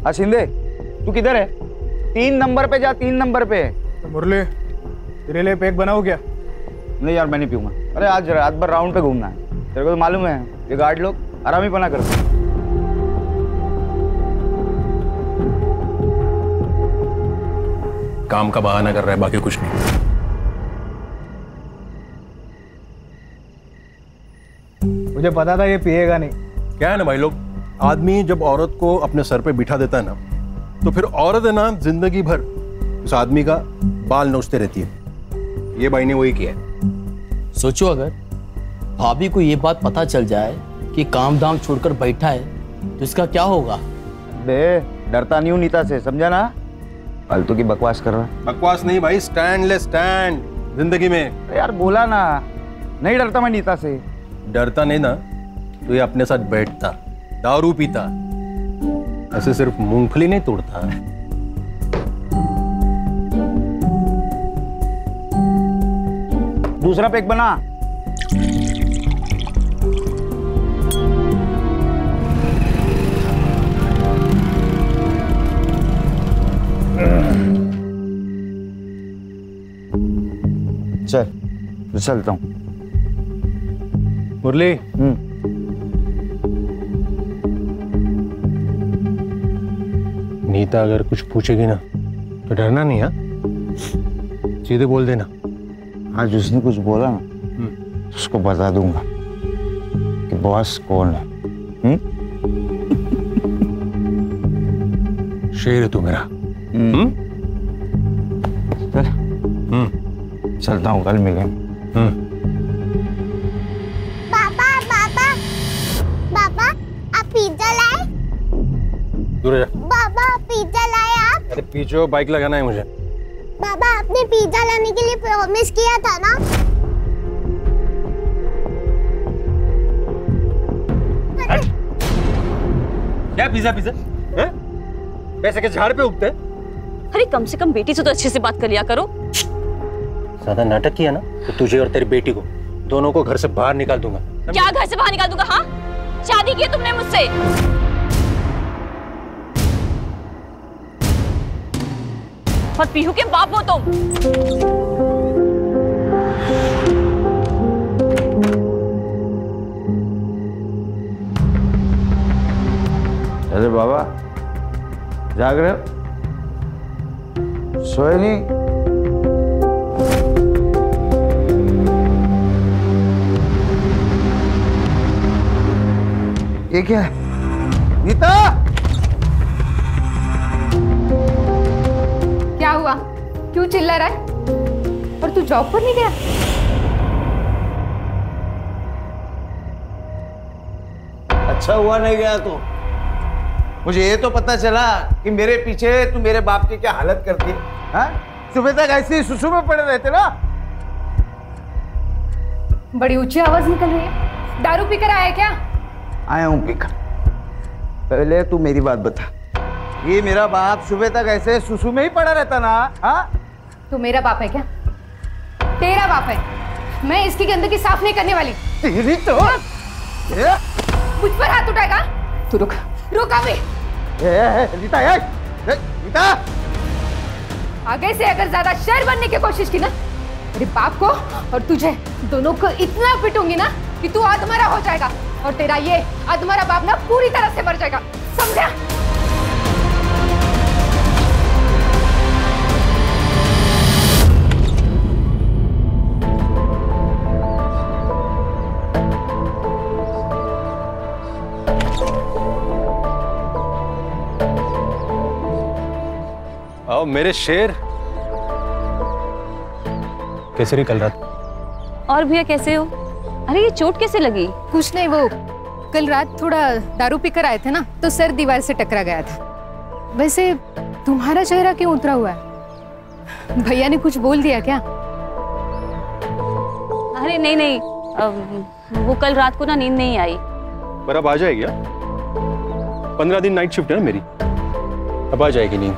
हाँ शिंदे, तू किधर है? 3 नंबर पे जा, 3 नंबर पे। तो मुरली, तेरे लिए पैक बनाओ क्या? नहीं यार, मैं नहीं पीऊंगा। अरे आज रात भर राउंड पे घूमना है, तेरे को तो मालूम है ये गार्ड लोग आरामी पना करते हैं। काम का बहाना कर रहा है, बाकी कुछ नहीं। मुझे पता था ये पिएगा नहीं। क्या है ना भाई लोग, आदमी जब औरत को अपने सर पे बिठा देता है ना, तो फिर औरत है ना जिंदगी भर उस आदमी का बाल नोचते रहती है। ये भाई ने वही किया है। सोचो अगर भाभी को ये बात पता चल जाए कि काम धाम छोड़कर बैठा है तो इसका क्या होगा? बे डरता नहीं हूँ नीता से, समझा ना? फालतू की बकवास कर रहा है। बकवास नहीं भाई, स्टैंड ले स्टैंड जिंदगी में। यार बोला ना, नहीं डरता मैं नीता से। डरता नहीं ना तो ये अपने साथ बैठता, दारू पीता, ऐसे सिर्फ मूंगफली नहीं तोड़ता। दूसरा पैक बना। चल चलता हूँ। मुरली, नीता अगर कुछ पूछेगी ना तो डरना नहीं। हाँ, सीधे बोल देना। आज उसने कुछ बोला ना, उसको बता दूंगा कि बॉस कौन है। शेर है तू मेरा। चल चलता हूँ, कल मिलेंगे। पापा पापा पापा, आप पिज्जा लाए? दूर जा। पापा पिज्जा लाए आप? अरे पीछे बाइक लगाना है मुझे। पापा आपने पिज्जा लाने के लिए प्रॉमिस किया था ना? क्या पिज्जा पिज्जा है? पैसे के झाड़ पे उगते? अरे कम से कम बेटी से तो अच्छे से बात कर लिया करो। ज्यादा नाटक किया ना तो तुझे और तेरी बेटी को दोनों को घर से बाहर निकाल दूंगा। क्या घर से बाहर निकाल दूंगा? हाँ, शादी की तुमने मुझसे। और पीहू के बाप हो तुम। अरे बाबा, जाग रहे हो? सोए नहीं? ये क्या है? नीता! क्या हुआ? क्यों चिल्ला रहा है? और तू जॉब पर नहीं गया? अच्छा हुआ नहीं गया तो। मुझे ये तो पता चला कि मेरे पीछे तू मेरे बाप की क्या हालत करती है। हाँ? सुबह तक ऐसे ही सुसु में पड़े रहते ना। बड़ी ऊंची आवाज निकल रही है। दारू पीकर आया क्या? आया हूँ पीकर। पहले तू मेरी बात बता, ये मेरा बाप सुबह तक ऐसे सुसु में ही पड़ा रहता ना? हाँ? तू मेरा बाप है क्या? तेरा बाप है। मैं इसकी गंदगी साफ नहीं करने वाली। तेरी तो मुझ पर हाथ उठाएगा? तू रुक, रुक अभी। नीता, नीता! आगे से अगर ज्यादा शेर बनने की कोशिश की ना, मेरे बाप को और तुझे दोनों को इतना पिटूंगी ना कि तू अधमरा हो जाएगा और तेरा ये अधमरा बाप ना पूरी तरह से मर जाएगा, समझा? आओ मेरे शेर। कैसे रही कल रात? और भैया कैसे हो? अरे ये चोट कैसे लगी? कुछ नहीं, वो कल रात थोड़ा दारू पीकर आए थे ना, तो सर दीवार से टकरा गया था। वैसे तुम्हारा चेहरा क्यों उतरा हुआ है? भैया ने कुछ बोल दिया क्या? अरे नहीं नहीं, वो कल रात को ना नींद नहीं आई। पर अब आ जाएगी। 15 दिन नाइट शिफ्ट है ना मेरी, अब आ जाएगी नींद।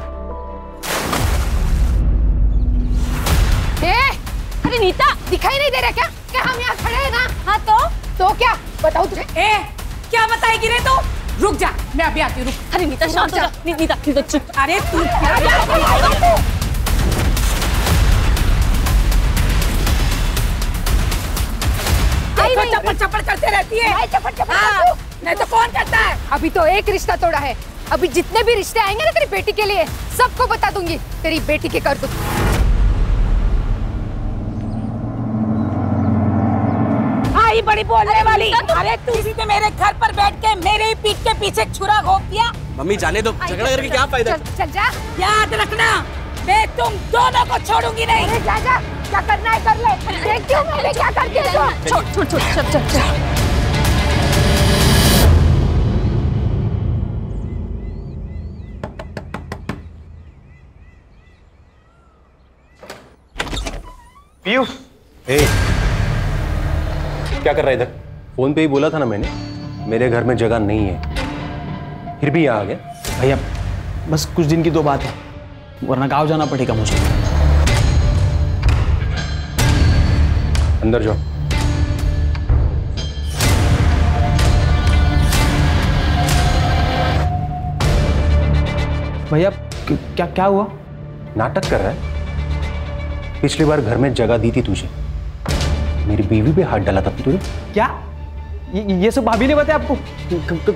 अरे नीता, दिखाई नहीं दे रहा क्या हम यहाँ खड़े हैं ना? हाँ तो क्या बताऊँ तुझे? क्या बताएगी रे तू? रुक जा, मैं अभी आती हूँ। रुक। अरे नीता शांत हो जा। नीता चुप। अरे तू चप्पड़ चप्पड़ करते रहती है। नहीं तो कौन करता है? अभी तो एक रिश्ता तोड़ा है, अभी जितने भी रिश्ते आएंगे ना तेरी बेटी के लिए सबको बता दूंगी तेरी बेटी के करतूत। आई बड़ी बोलने वाली। अरे तू इसी ने मेरे घर पर बैठ के मेरे ही पीठ के पीछे छुरा घोंप दिया। मम्मी जाने दो, झगड़ा करके क्या फायदा? चल जा, याद रखना मैं तुम दोनों को छोड़ूंगी नहीं। जा जा, क्या करना है कर ले, देखती हूँ मैं क्या करती है। छोड़ चल। पीयूष, क्या कर रहा है इधर? फोन पे ही बोला था ना मैंने, मेरे घर में जगह नहीं है, फिर भी यहाँ आ गया। भैया बस कुछ दिन की तो बात है, वरना गाँव जाना पड़ेगा मुझे। अंदर जाओ। भैया क्या हुआ? नाटक कर रहा है। पिछली बार घर में जगह दी थी तुझे, मेरी बीवी पे हाथ डाला था तुझे। क्या ये सब भाभी ने बताया आपको?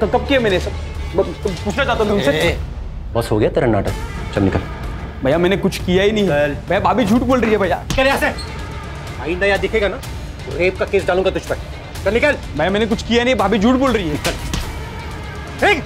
कब किया मैंने सब? पूछना चाहता हूँ तुमसे। बस हो गया तेरा नाटक, चल निकल। भैया मैंने कुछ किया ही नहीं। भैया भाभी झूठ बोल रही है भैया। चल यहाँ से, आइंदा यहाँ दिखेगा ना तो रेप का केस डालूंगा तुझ पर। चल निकल। भैया मैंने कुछ किया नहीं, भाभी झूठ बोल रही है। ठीक।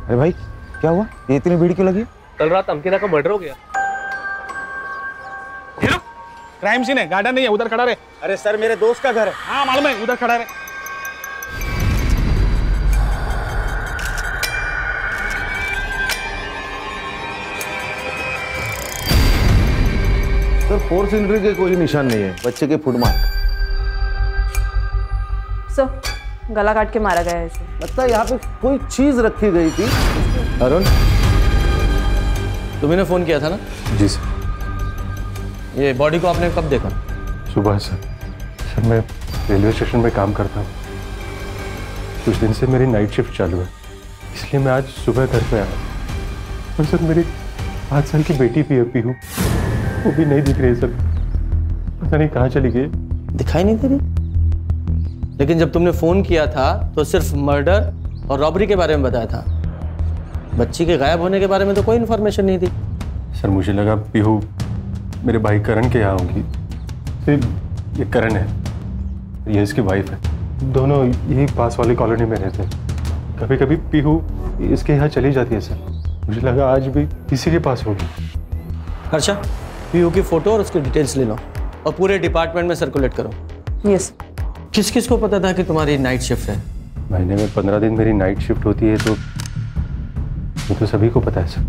अरे भाई क्या हुआ? ये इतनी भीड़ क्यों लगी? कल रात अंकिता का मर्डर हो गया। क्राइम सीन है, गार्डन नहीं है, उधर खड़ा रहे। अरे सर मेरे दोस्त का घर है। हाँ मालूम है, उधर खड़ा रहे। सर फोर्स इंट्री के कोई निशान नहीं है, बच्चे के फुट मार्क। सर गला काट के मारा गया है इसे। लगता है यहाँ पे कोई चीज रखी गई थी। अरुण तुम्हें फोन किया था ना? जी सर। ये बॉडी को आपने कब देखा? सुबह सर। सर मैं रेलवे स्टेशन में काम करता हूँ, कुछ दिन से मेरी नाइट शिफ्ट चालू है, इसलिए मैं आज सुबह घर पे आया। और सर मेरी 5 साल की बेटी भी है पीहू, वो भी नहीं दिख रही सर, पता नहीं कहाँ चली गई। दिखाई नहीं दे रही? लेकिन जब तुमने फोन किया था तो सिर्फ मर्डर और रॉबरी के बारे में बताया था, बच्ची के गायब होने के बारे में तो कोई इन्फॉर्मेशन नहीं थी। सर मुझे लगा पीहू मेरे भाई करण के यहाँ होगी। फिर ये करण है, ये इसकी वाइफ है, दोनों यही पास वाली कॉलोनी में रहते हैं। कभी कभी पीहू इसके यहाँ चली जाती है सर, मुझे लगा आज भी इसी के पास होगी। अच्छा पीयू की फोटो और उसकी डिटेल्स ले लो और पूरे डिपार्टमेंट में सर्कुलेट करो। यस। किस किस को पता था कि तुम्हारी नाइट शिफ्ट है? महीने में 15 दिन मेरी नाइट शिफ्ट होती है, तो ये तो सभी को पता है सर।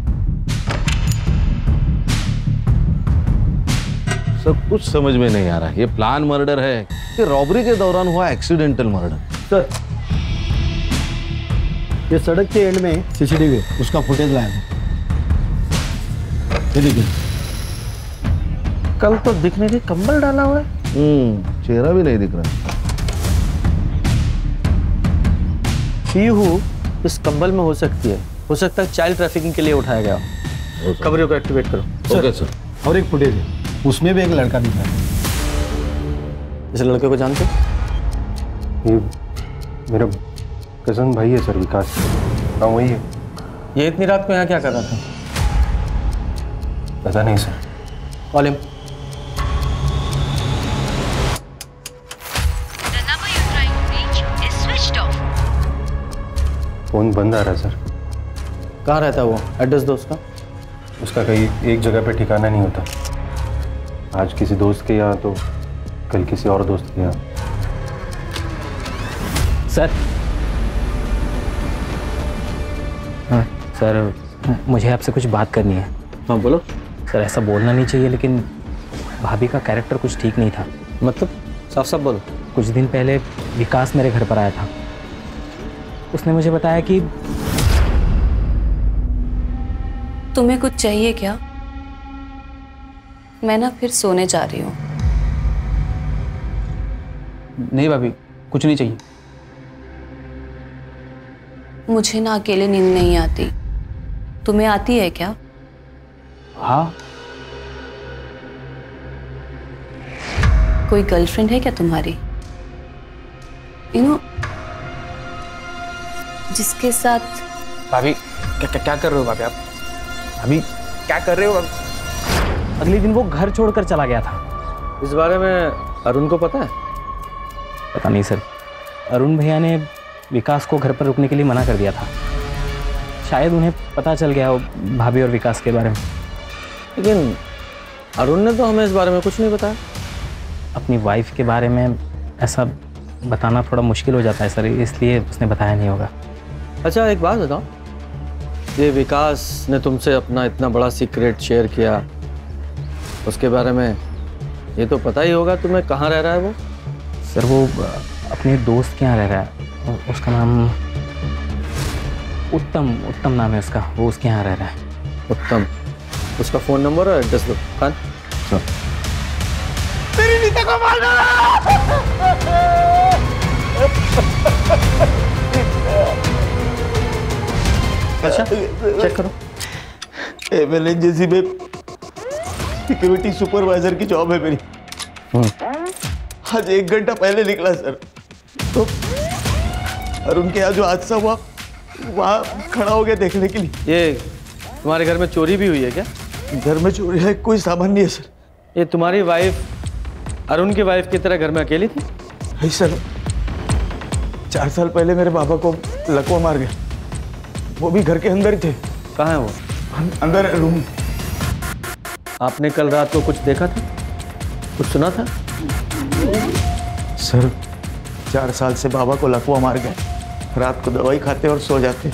सब कुछ समझ में नहीं आ रहा है। ये प्लान मर्डर है कि रॉबरी के दौरान हुआ एक्सीडेंटल मर्डर? सर ये सड़क के एंड में सीसीटीवी है, उसका फुटेज लाया है। ये देखिए, कल तो दिखने के कंबल डाला हुआ है। चेहरा भी नहीं दिख रहा। पीहू इस कंबल में हो सकती है, हो सकता है चाइल्ड ट्रैफिकिंग के लिए उठाया गया हो। खबरों को एक्टिवेट करो। Okay sir. और एक फुटेज है, उसमें भी एक लड़का दिख रहा है। इस लड़के को जानते हो? ये मेरा कजन भाई है सर, विकास। हाँ वही है। ये इतनी रात को यहाँ क्या कर रहा था? पता नहीं सर। Call him. फोन बंद आ रहा है सर। कहाँ रहता है वो? एड्रेस दो उसका। उसका कहीं एक जगह पे ठिकाना नहीं होता। आज किसी दोस्त के यहाँ तो कल किसी और दोस्त के यहाँ। सर। हाँ सर, मुझे आपसे कुछ बात करनी है। हाँ बोलो। सर ऐसा बोलना नहीं चाहिए, लेकिन भाभी का कैरेक्टर कुछ ठीक नहीं था। मतलब साफ साफ बोलो। कुछ दिन पहले विकास मेरे घर पर आया था। उसने मुझे बताया कि तुम्हें कुछ चाहिए क्या? मैं ना फिर सोने जा रही हूँ। नहीं भाभी, कुछ नहीं चाहिए। मुझे ना अकेले नींद नहीं आती। तुम्हें आती है क्या? हाँ। कोई गर्लफ्रेंड है क्या तुम्हारी? जिसके साथ। भाभी क्या कर रहे हो भाभी आप? भाभी क्या कर रहे हो? अगले दिन वो घर छोड़कर चला गया था। इस बारे में अरुण को पता है? पता नहीं सर। अरुण भैया ने विकास को घर पर रुकने के लिए मना कर दिया था। शायद उन्हें पता चल गया हो भाभी और विकास के बारे में। लेकिन अरुण ने तो हमें इस बारे में कुछ नहीं बताया। अपनी वाइफ के बारे में ऐसा बताना थोड़ा मुश्किल हो जाता है सर, इसलिए उसने बताया नहीं होगा। अच्छा एक बात बताओ, ये विकास ने तुमसे अपना इतना बड़ा सीक्रेट शेयर किया, उसके बारे में ये तो पता ही होगा तुम्हें कहाँ रह रहा है वो? सर वो अपने दोस्त के यहाँ रह रहा है। उसका नाम उत्तम नाम है उसका। वो उसके यहाँ रह रहा है। उत्तम। उसका फ़ोन नंबर और एड्रेस दो। खान मेरी नीता को मारना। अच्छा चेक करो। एमएलएनजेसी में सिक्योरिटी सुपरवाइजर की जॉब है मेरी। आज 1 घंटा पहले निकला सर, तो अरुण के यहाँ जो हादसा हुआ वहाँ खड़ा हो गया देखने के लिए। ये तुम्हारे घर में चोरी भी हुई है क्या? घर में चोरी है? कोई सामान नहीं है सर। ये तुम्हारी वाइफ अरुण की वाइफ की तरह घर में अकेली थी? नहीं सर, 4 साल पहले मेरे बाबा को लकवा मार गया। वो भी घर के अंदर ही थे। कहाँ है वो? अंदर रूम। आपने कल रात को कुछ देखा था, कुछ सुना था? सर 4 साल से बाबा को लकवा मार गया। रात को दवाई खाते और सो जाते,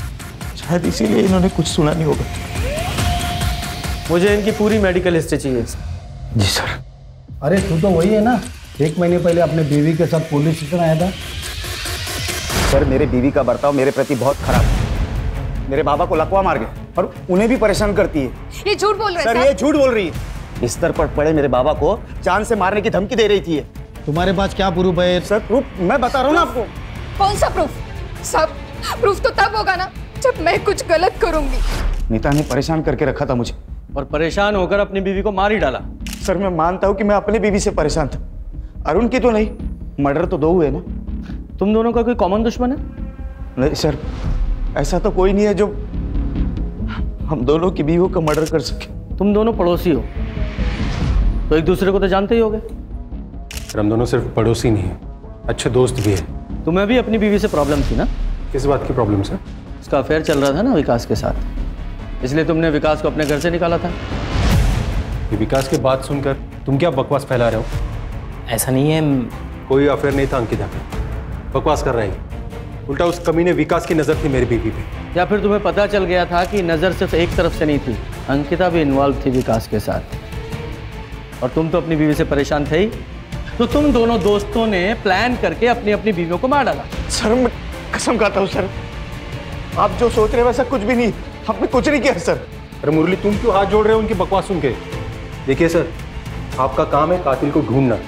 शायद इसीलिए इन्होंने कुछ सुना नहीं होगा। मुझे इनकी पूरी मेडिकल हिस्ट्री चाहिए। जी सर। अरे तू तो वही है ना, 1 महीने पहले अपने बीवी के साथ पुलिस स्टेशन आया था। सर मेरे बीवी का बर्ताव मेरे प्रति बहुत खराब है। मेरे बाबा को लकवा मार गया और उन्हें भी परेशान करती है। ये झूठ बोल रहे सर ये झूठ बोल रही है। बिस्तर पर पड़े मेरे बाबा को जान से मारने की धमकी दे रही थी। तुम्हारे पास क्या प्रूफ है? सर प्रूफ मैं बता रहा हूँ ना आपको। कौन सा प्रूफ? सब प्रूफ तो तब होगा ना जब मैं कुछ गलत करूंगी। नीता ने परेशान करके रखा था मुझे, और परेशान होकर अपनी बीवी को मार ही डाला। सर मैं मानता हूँ कि मैं अपनी बीवी से परेशान था, अरुण की तो नहीं। मर्डर तो 2 हुए ना। तुम दोनों का कोई कॉमन दुश्मन है? नहीं सर, ऐसा तो कोई नहीं है जो हम दोनों की बीवियों का मर्डर कर सके। तुम दोनों पड़ोसी हो तो एक दूसरे को तो जानते ही होगे। सर हम दोनों सिर्फ पड़ोसी नहीं हैं, अच्छे दोस्त भी हैं। तुम्हें भी अपनी बीवी से प्रॉब्लम थी ना? किस बात की प्रॉब्लम सर? उसका अफेयर चल रहा था ना विकास के साथ, इसलिए तुमने विकास को अपने घर से निकाला था। ये विकास की बात सुनकर तुम क्या बकवास फैला रहे हो? ऐसा नहीं है। कोई अफेयर नहीं था अंकिता पे, बकवास कर रहे हैं। उल्टा उस कमीने विकास की नज़र थी मेरी बीवी पे। या फिर तुम्हें पता चल गया था कि नज़र सिर्फ एक तरफ से नहीं थी, अंकिता भी इन्वॉल्व थी विकास के साथ, और तुम तो अपनी बीवी से परेशान थे ही, तो तुम दोनों दोस्तों ने प्लान करके अपनी अपनी बीवियों को मार डाला। सर मैं कसम खाता हूँ सर, आप जो सोच रहे हैं वैसा कुछ भी नहीं। हमने कुछ नहीं किया सर। अरे मुरली तुम क्यों हाथ जोड़ रहे हो उनकी बकवास सुन के? देखिए सर, आपका काम है कातिल को ढूंढना,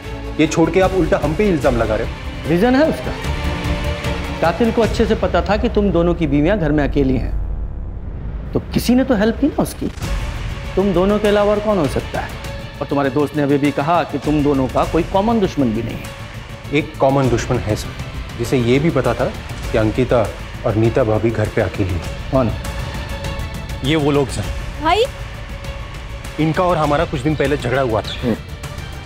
ये छोड़ के आप उल्टा हम पे इल्जाम लगा रहे हो। रीजन है उसका। कातिल को अच्छे से पता था कि तुम दोनों की बीवियां घर में अकेली हैं, तो किसी ने तो हेल्प की ना उसकी। तुम दोनों के अलावा और कौन हो सकता है? और तुम्हारे दोस्त ने अभी भी कहा कि तुम दोनों का कोई कॉमन दुश्मन भी नहीं है। एक कॉमन दुश्मन है सर, जिसे ये भी पता था कि अंकिता और नीता भाभी घर पे अकेली है। कौन? ये वो लोग सर। भाई इनका और हमारा कुछ दिन पहले झगड़ा हुआ था।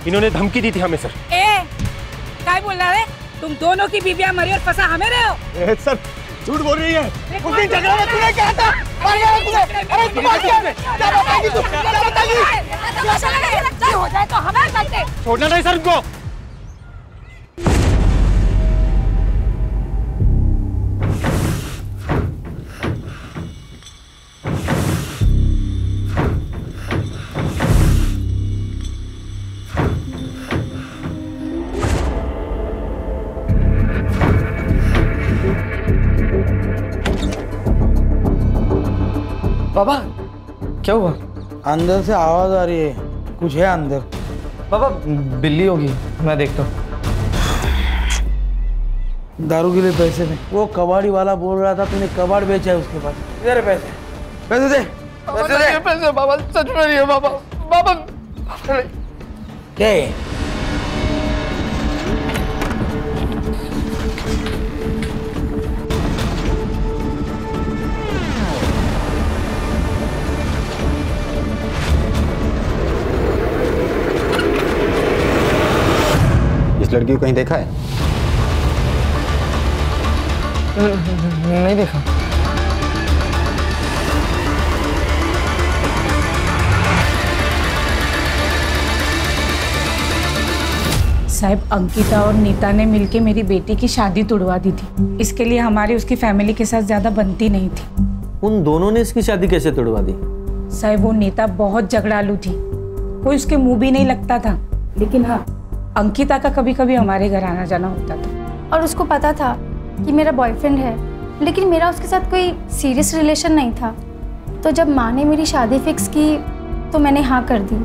इन्होंने धमकी दी थी हमें सर। क्या बोल रहा है? तुम दोनों की बीवियां मरी और फंसा हमें रहे हो। सर झूठ बोल रही है। उस दिन झगड़ा में तूने क्या था? अरे तुम क्या बताएगी तू? क्या बताएगी? हो जाए तो हमें करते। छोड़ना नहीं सर उनको। बाबा क्या हुआ? अंदर से आवाज आ रही है, कुछ है अंदर। बाबा बिल्ली होगी, मैं देखता हूँ। दारू के लिए पैसे दे। वो कबाड़ी वाला बोल रहा था तूने कबाड़ बेचा है उसके पास। इधर है पैसे, पैसे दे, पैसे दे। पैसे बाबा सच में नहीं है बाबा। बाबा क्या है? लड़की को कहीं देखा है? नहीं देखा। साहब अंकिता और नीता ने मिलके मेरी बेटी की शादी तुड़वा दी थी। इसके लिए हमारी उसकी फैमिली के साथ ज्यादा बनती नहीं थी। उन दोनों ने इसकी शादी कैसे तुड़वा दी? साहब वो नीता बहुत झगड़ालू थी, कोई उसके मुंह भी नहीं लगता था। लेकिन हाँ, अंकिता का कभी कभी हमारे घर आना जाना होता था। और उसको पता था कि मेरा बॉयफ्रेंड है, लेकिन मेरा उसके साथ कोई सीरियस रिलेशन नहीं था। तो जब माँ ने मेरी शादी फिक्स की तो मैंने हाँ कर दी।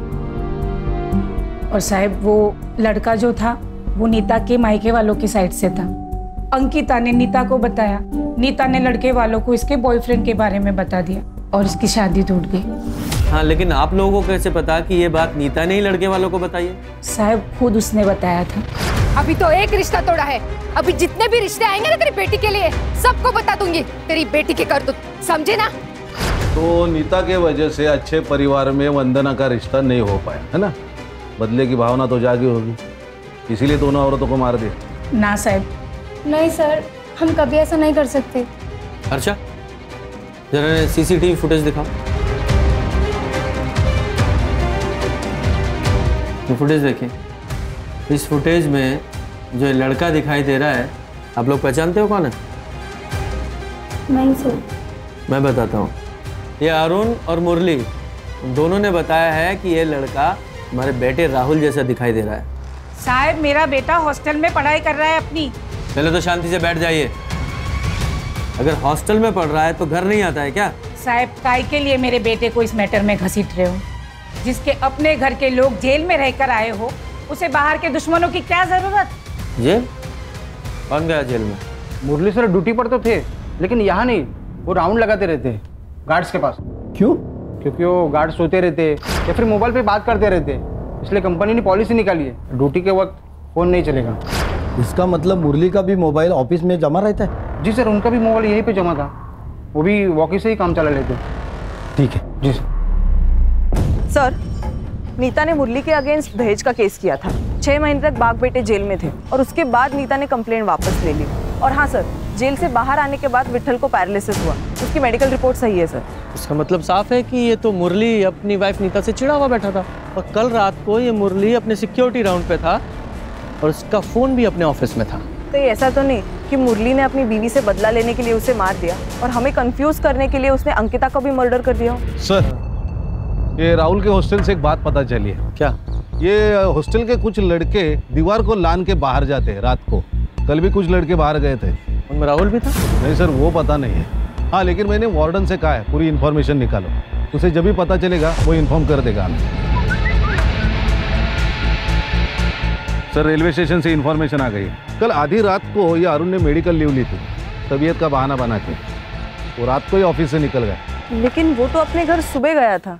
और साहब वो लड़का जो था वो नीता के मायके वालों की साइड से था। अंकिता ने नीता को बताया, नीता ने लड़के वालों को इसके बॉयफ्रेंड के बारे में बता दिया और इसकी शादी टूट गई। हाँ, लेकिन आप लोगों को कैसे पता कि ये बात नीता ने ही लड़के वालों को बताई है? साहब खुद उसने बताया था। अभी तो एक रिश्ता तोड़ा है, अभी जितने भी रिश्ते आएंगे ना तेरी बेटी के लिए सबको बता दूंगी तेरी बेटी की करतूत, समझे ना? तो नीता के वजह से अच्छे परिवार में वंदना का रिश्ता नहीं हो पाया है ना? बदले की भावना तो जागी होगी, इसीलिए दोनों औरतों को मार दिया। ना साहब। नहीं सर, हम कभी ऐसा नहीं कर सकते। अच्छा जरा सीसीटीवी फुटेज दिखाओ। ये फुटेज देखिए। इस फुटेज में जो लड़का दिखाई दे रहा है, आप लोग पहचानते हो कौन है? नहीं सर। मैं बताता हूँ। ये अरुण और मुरली दोनों ने बताया है कि ये लड़का हमारे बेटे राहुल जैसा दिखाई दे रहा है। साहब मेरा बेटा हॉस्टल में पढ़ाई कर रहा है अपनी। पहले तो शांति से बैठ जाइए। अगर हॉस्टल में पढ़ रहा है तो घर नहीं आता है क्या? साहब काय के लिए मेरे बेटे को इस मैटर में घसीट रहे हो? जिसके अपने घर के लोग जेल में रहकर आए हो, उसे बाहर के दुश्मनों की क्या जरूरत? जेल? कौन गया जेल में? मुरली सर ड्यूटी पर तो थे, लेकिन यहाँ नहीं, वो राउंड लगाते रहते गार्ड्स के पास। क्यों? क्योंकि वो गार्ड सोते रहते या फिर मोबाइल पे बात करते रहते, इसलिए कंपनी ने पॉलिसी निकाली है ड्यूटी के वक्त फोन नहीं चलेगा। इसका मतलब मुरली का भी मोबाइल ऑफिस में जमा रहता है? जी सर, उनका भी मोबाइल यहीं पे जमा था, वो भी वॉकी से ही काम चला लेते। ठीक है जी सर। सर नीता ने मुरली के अगेंस्ट दहेज का केस किया था। 6 महीने तक बाग बेटे जेल में थे और उसके बाद नीता ने कंप्लेंट वापस ले ली। और हाँ सर, जेल से बाहर आने के बाद विठल को पैरालिसिस हुआ, उसकी मेडिकल रिपोर्ट सही है सर। इसका मतलब साफ है कि ये तो मुरली अपनी वाइफ नीता से चिढ़ा हुआ बैठा था और कल रात को ये मुरली अपने सिक्योरिटी राउंड पे था और उसका फोन भी अपने ऑफिस में था। तो ये ऐसा तो नहीं कि मुरली ने अपनी बीवी से बदला लेने के लिए उसे मार दिया और हमें कंफ्यूज करने के लिए उसने अंकिता का भी मर्डर कर दिया? सर, ये राहुल के हॉस्टल से एक बात पता चली है। क्या? ये हॉस्टल के कुछ लड़के दीवार को लान के बाहर जाते हैं रात को। कल भी कुछ लड़के बाहर गए थे। उनमें राहुल भी था? नहीं सर, वो पता नहीं है। हाँ, लेकिन मैंने वार्डन से कहा है पूरी इन्फॉर्मेशन निकालो, उसे जब भी पता चलेगा वो इन्फॉर्म कर देगा हमें। सर, रेलवे स्टेशन से इन्फॉर्मेशन आ गई है। कल आधी रात को ये अरुण ने मेडिकल लीव ली थी तबीयत का बहाना बना के। वो रात को ही ऑफिस से निकल गया लेकिन वो तो अपने घर सुबह गया था,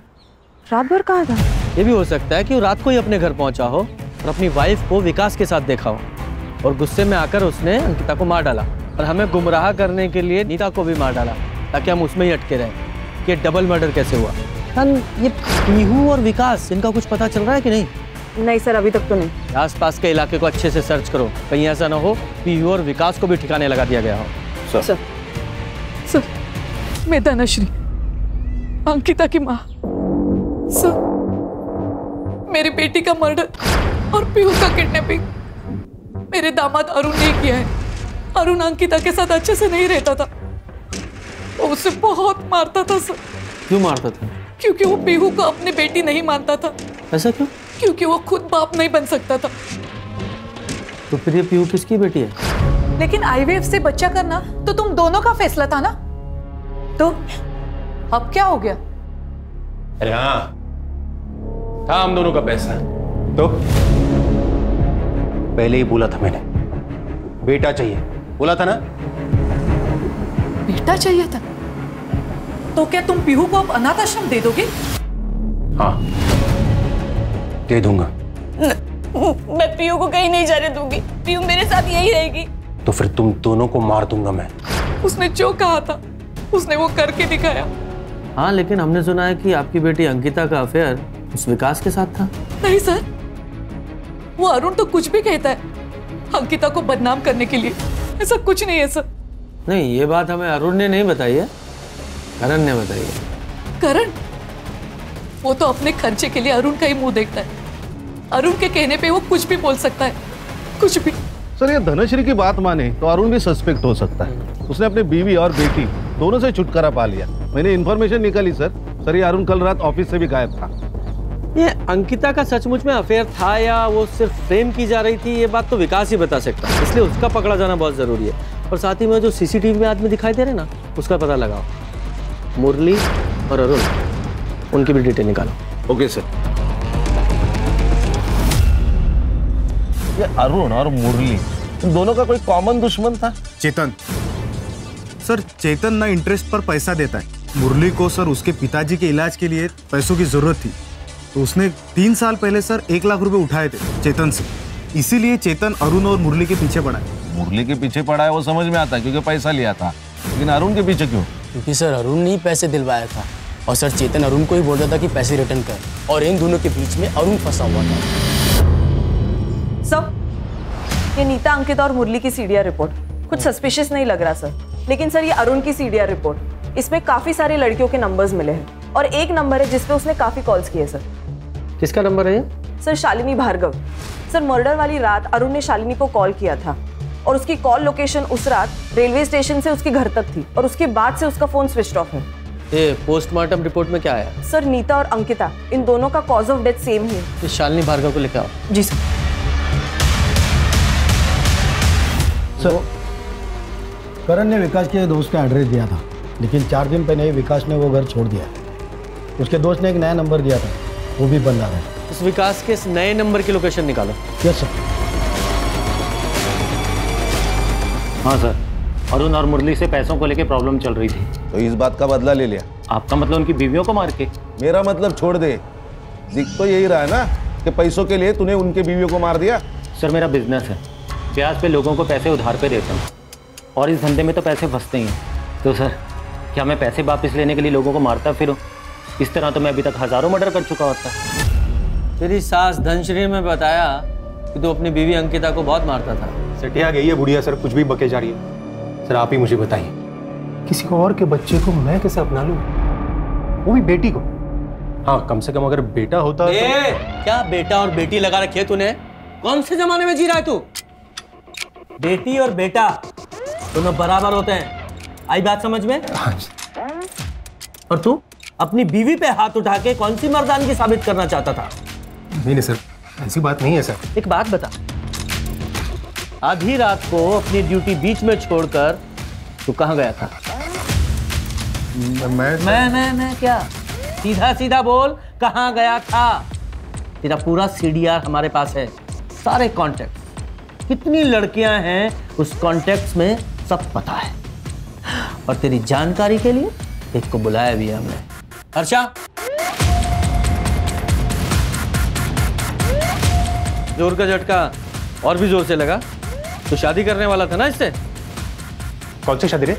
रात भर कहाँ था? ये भी हो सकता है कि वो रात को ही अपने घर पहुंचा हो और अपनी वाइफ को विकास के साथ देखा हो और गुस्से में आकर उसने अंकिता को मार डाला और हमें गुमराह करने के लिए नीता को भी मार डाला ताकि हम उसमें ही अटके रहें कि डबल मर्डर कैसे हुआ। ये पीहू और विकास, इनका कुछ पता चल रहा है कि नहीं? नहीं सर, अभी तक तो नहीं। आसपास के इलाके को अच्छे से सर्च करो, कहीं ऐसा ना हो पीहू और विकास को भी ठिकाने लगा दिया गया हो। सर, मैं धनश्री, अंकिता की माँ। सर, मेरी बेटी का मर्डर और पीहू का किडनैपिंग मेरे दामाद अरुण ने किया है। अरुण अंकिता के साथ अच्छे से नहीं रहता था, वो उसे बहुत मारता था सर। क्यों मारता था? क्योंकि वो पीहू को अपनी बेटी नहीं मानता था। ऐसा क्यों? क्योंकि वो खुद बाप नहीं बन सकता था। तो फिर ये पीहू किसकी बेटी है? लेकिन आईवीएफ से बच्चा करना तो तुम दोनों का फैसला था ना, तो अब क्या हो गया? अरे हाँ, था हम दोनों का पैसा। तो पहले ही बोला था मैंने, बेटा चाहिए, बोला था ना। बेटा चाहिए था? तो क्या तुम पीहू को अब अनाथ आश्रम दे दोगे? हाँ, दे दूंगा। मैं पीहू को कहीं नहीं जाने दूंगी, पीहू मेरे साथ यही रहेगी। तो फिर तुम दोनों को मार दूंगा मैं। उसने जो कहा था उसने वो करके दिखाया। हाँ, लेकिन हमने सुना है कि आपकी बेटी अंकिता का अफेयर उस विकास के साथ था। नहीं सर, वो अरुण तो कुछ भी कहता है अंकिता को बदनाम करने के लिए, ऐसा कुछ नहीं है सर। नहीं, ये बात हमें अरुण ने नहीं बताई है, करण ने बताई है। करण? वो तो अपने खर्चे के लिए अरुण का ही मुंह देखता है। अरुण के कहने पे वो कुछ भी बोल सकता है, कुछ भी। सर, ये धनश्री की बात माने तो अरुण भी सस्पेक्ट हो सकता है। उसने अपने बीवी और बेटी दोनों से छुटकारा पा लिया। मैंने इन्फॉर्मेशन निकाली सर, ये अरुण कल रात ऑफिस से भी गायब था। ये अंकिता का सचमुच में अफेयर था या वो सिर्फ फ्रेम की जा रही थी, ये बात तो विकास ही बता सकता है, इसलिए उसका पकड़ा जाना बहुत जरूरी है। और साथ ही में जो सीसीटीवी में आदमी दिखाई दे रहे ना, उसका पता लगाओ। मुरली और अरुण, उनकी भी डिटेल निकालो। Okay sir. ये अरुण और मुरली, इन दोनों का कोई कॉमन दुश्मन था? चेतन। सर, चेतन ना इंटरेस्ट पर पैसा देता है। मुरली को सर उसके पिताजी के इलाज के लिए पैसों की जरूरत थी, तो उसने 3 साल पहले सर 1 लाख रुपए उठाए थे चेतन से। इसीलिए चेतन अरुण और मुरली के पीछे पड़ा है। मुरली के पीछे पड़ा है वो समझ में आता है, क्योंकि पैसा लिया था, लेकिन अरुण के पीछे क्यों? क्योंकि सर अरुण ने ही पैसे दिलवाया था और सर चेतन अरुण को ही बोल रहा था कि पैसे रिटर्न कर, और इन दोनों के बीच में अरुण फंसा हुआ था। सर, ये नीता, अंकिता और मुरली की सीडीआर रिपोर्ट कुछ सस्पिशियस नहीं लग रहा सर। लेकिन सर, ये अरुण की सीडीआर रिपोर्ट, इसमें काफी सारी लड़कियों के नंबर्स मिले हैं और एक नंबर है जिसपे उसने काफी कॉल्स किए सर। किसका नंबर है ये? Sir, Shalini Bhargav. Sir, murder वाली रात अरुण ने शालिनी को कॉल किया था और उसकी कॉल लोकेशन उस रात रेलवे स्टेशन से उसके घर तक थी और उसके बाद से उसका फोन स्विच ऑफ है। ये पोस्टमार्टम रिपोर्ट में क्या आया? सर, नीता और अंकिता, इन दोनों का कॉज ऑफ डेथ सेम ही है। शालिनी भार्गव को लेकर आओ। जी सर। सर, करण ने विकास के दोस्त का एड्रेस दिया था, लेकिन 4 दिन पहले ही विकास ने वो घर छोड़ दिया। उसके दोस्त ने एक नया नंबर दिया था, वो भी बंद आ रहा है। उस विकास के इस नए नंबर की लोकेशन निकालो। Yes sir. हाँ सर, अरुण और मुरली से पैसों को लेके प्रॉब्लम चल रही थी, तो इस बात का बदला ले लिया। आपका मतलब उनकी बीवियों को मार के? मेरा मतलब छोड़ दे, दिख तो यही रहा है ना कि पैसों के लिए तूने उनके बीवियों को मार दिया। सर, मेरा बिजनेस है, ब्याज पे लोगों को पैसे उधार पे देता हूँ और इस धंधे में तो पैसे फंसते ही हैं। तो सर, क्या मैं पैसे वापस लेने के लिए लोगों को मारता फिरूं? इस तरह तो मैं अभी तक हजारों मर्डर कर चुका होता। तेरी सास धनश्री में बताया कि तू अपनी बीवी अंकिता को बहुत मारता था। सटिया गई है बुढ़िया सर, कुछ भी बके जा रही है। सर, आप ही मुझे बताइए, किसी और के बच्चे को मैं कैसे अपना लूं, वो भी बेटी को? हाँ, कम से कम अगर बेटा होता तो... क्या बेटा और बेटी लगा रखी है तूने? कौन से जमाने में जी रहा है तू? बेटी और बेटा दोनों बराबर होते हैं, आई बात समझ में? और तू अपनी बीवी पे हाथ उठा के कौन सी मर्दानगी साबित करना चाहता था? नहीं सर, ऐसी बात नहीं है सर। एक बात बता, आधी रात को अपनी ड्यूटी बीच में छोड़कर तू कहाँ गया था? मैं क्या? सीधा सीधा बोल, कहाँ गया था? तेरा पूरा सीडीआर हमारे पास है, सारे कॉन्टेक्ट, कितनी लड़कियां हैं उस कॉन्टेक्ट में सब पता है। और तेरी जानकारी के लिए एक को बुलाया भी है हमने। हर्षा, जोर का झटका और भी जोर से लगा। तो शादी करने वाला था ना इससे? कौन सी शादी रे?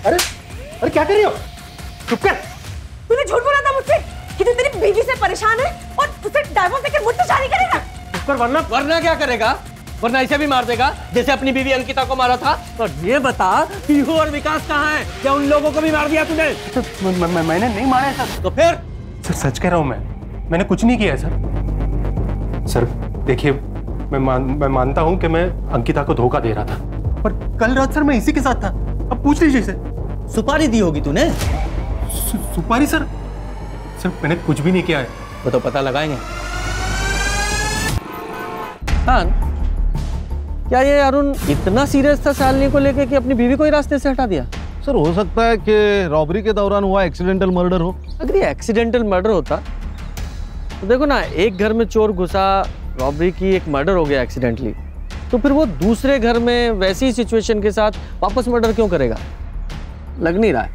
अरे अरे क्या कर रही हो? चुप कर। तूने झूठ बोला था मुझसे कि तू तेरी बीवी से परेशान है और उसे डाइवोर्स देकर मुझसे शादी करेगा। चुप कर, वरना क्या करेगा? वरना ऐसे भी मार देगा जैसे अपनी बीवी अंकिता को मारा था। और ये बता, पीहू और विकास कहाँ हैं? क्या उन लोगों को भी मार दिया तूने? मैंने नहीं मारा है सर। तो फिर? सर सच कह रहा हूँ मैंने कुछ नहीं किया है सर। सर देखिए, मैं मानता हूँ कि मैं अंकिता को धोखा दे रहा था, पर कल रात सर मैं इसी के साथ था। अब पूछ लीजिए इसे। सुपारी दी होगी तूने? सुपारी सर मैंने कुछ भी नहीं किया है। वो तो पता लगाएंगे। हाँ, क्या ये अरुण इतना सीरियस था शालिनी को लेके कि अपनी बीवी को ही रास्ते से हटा दिया? सर हो सकता है कि रॉबरी के दौरान हुआ एक्सीडेंटल मर्डर हो। अगर ये एक्सीडेंटल मर्डर होता तो देखो ना, एक घर में चोर घुसा, रॉबरी की, एक मर्डर हो गया एक्सीडेंटली, तो फिर वो दूसरे घर में वैसी सिचुएशन के साथ वापस मर्डर क्यों करेगा? लग नहीं रहा है।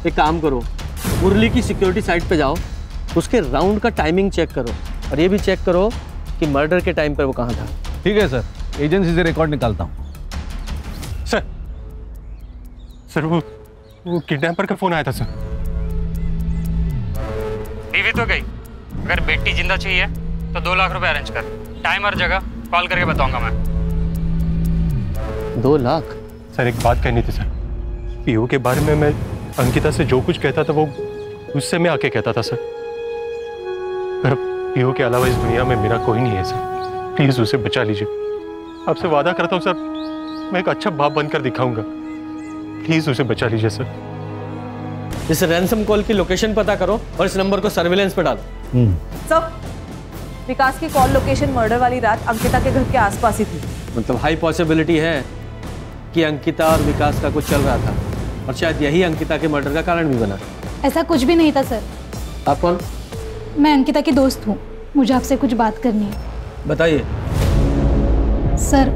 एक काम करो, मुरली की सिक्योरिटी साइट पे जाओ, उसके राउंड का टाइमिंग चेक करो और ये भी चेक करो कि मर्डर के टाइम पर वो कहाँ था। ठीक है सर, एजेंसी से रिकॉर्ड निकालता हूँ। सर वो किडनैपर का फोन आया था सर। बीवी तो गई, अगर बेटी जिंदा चाहिए तो 2 लाख रुपए अरेंज कर। टाइम और जगह कॉल करके बताऊंगा मैं। 2 लाख? सर एक बात कहनी थी सर। पीहू के बारे में मैं अंकिता से जो कुछ कहता था वो उससे मैं आके कहता था सर। पर पीहू के अलावा इस दुनिया में मेरा कोई नहीं है सर। प्लीज उसे बचा लीजिए। आपसे वादा करता हूँ सर, मैं एक अच्छा बाप बनकर दिखाऊंगा। प्लीज उसे बचा लीजिए सर। इस रैंसम कॉल की लोकेशन पता करो और इस नंबर को सर्विलेंस पे डालो। सर, विकास की कॉल लोकेशन मर्डर वाली रात अंकिता के घर के आसपास ही थी। मतलब हाई पॉसिबिलिटी है कि अंकिता और विकास का कुछ चल रहा था और शायद यही अंकिता के मर्डर का कारण भी बना। ऐसा कुछ भी नहीं था सर। आप कौन? मैं अंकिता की दोस्त हूँ, मुझे आपसे कुछ बात करनी है। बताइए। सर,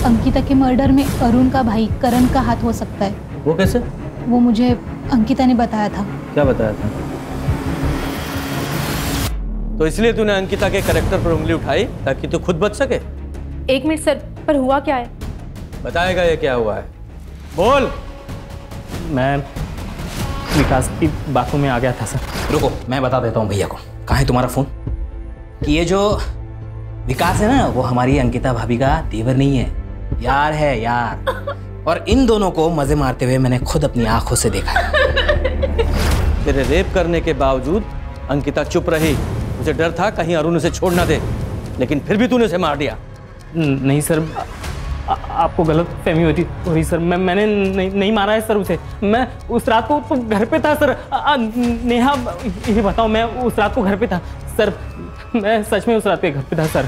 अंकिता के मर्डर में अरुण का भाई करण का हाथ हो सकता है। वो कैसे? वो मुझे अंकिता ने बताया था। क्या बताया था? तो इसलिए तूने अंकिता के कैरेक्टर पर उंगली उठाई ताकि तू खुद बच सके? 1 मिनट सर, पर हुआ क्या है? बताएगा ये क्या हुआ है, बोल। मैं विकास की बातों में आ गया था सर। रुको, मैं बता देता हूँ भैया को। कहाँ है तुम्हारा फोन? कि ये जो विकास है ना, वो हमारी अंकिता भाभी का देवर नहीं है, यार है यार। और इन दोनों को मजे मारते हुए मैंने खुद अपनी आंखों से देखा है। तेरे रेप करने के बावजूद अंकिता चुप रही। मुझे डर था कहीं अरुण उसे छोड़ ना दे, लेकिन फिर भी तूने उसे मार दिया। नहीं सर, आपको गलत फहमी होती हुई सर। मैंने नहीं मारा है सर उसे। मैं उस रात को तो घर पे था सर। नेहा, ये बताओ, मैं उस रात को घर पे था सर। मैं सच में उस रात पे घर पे था सर।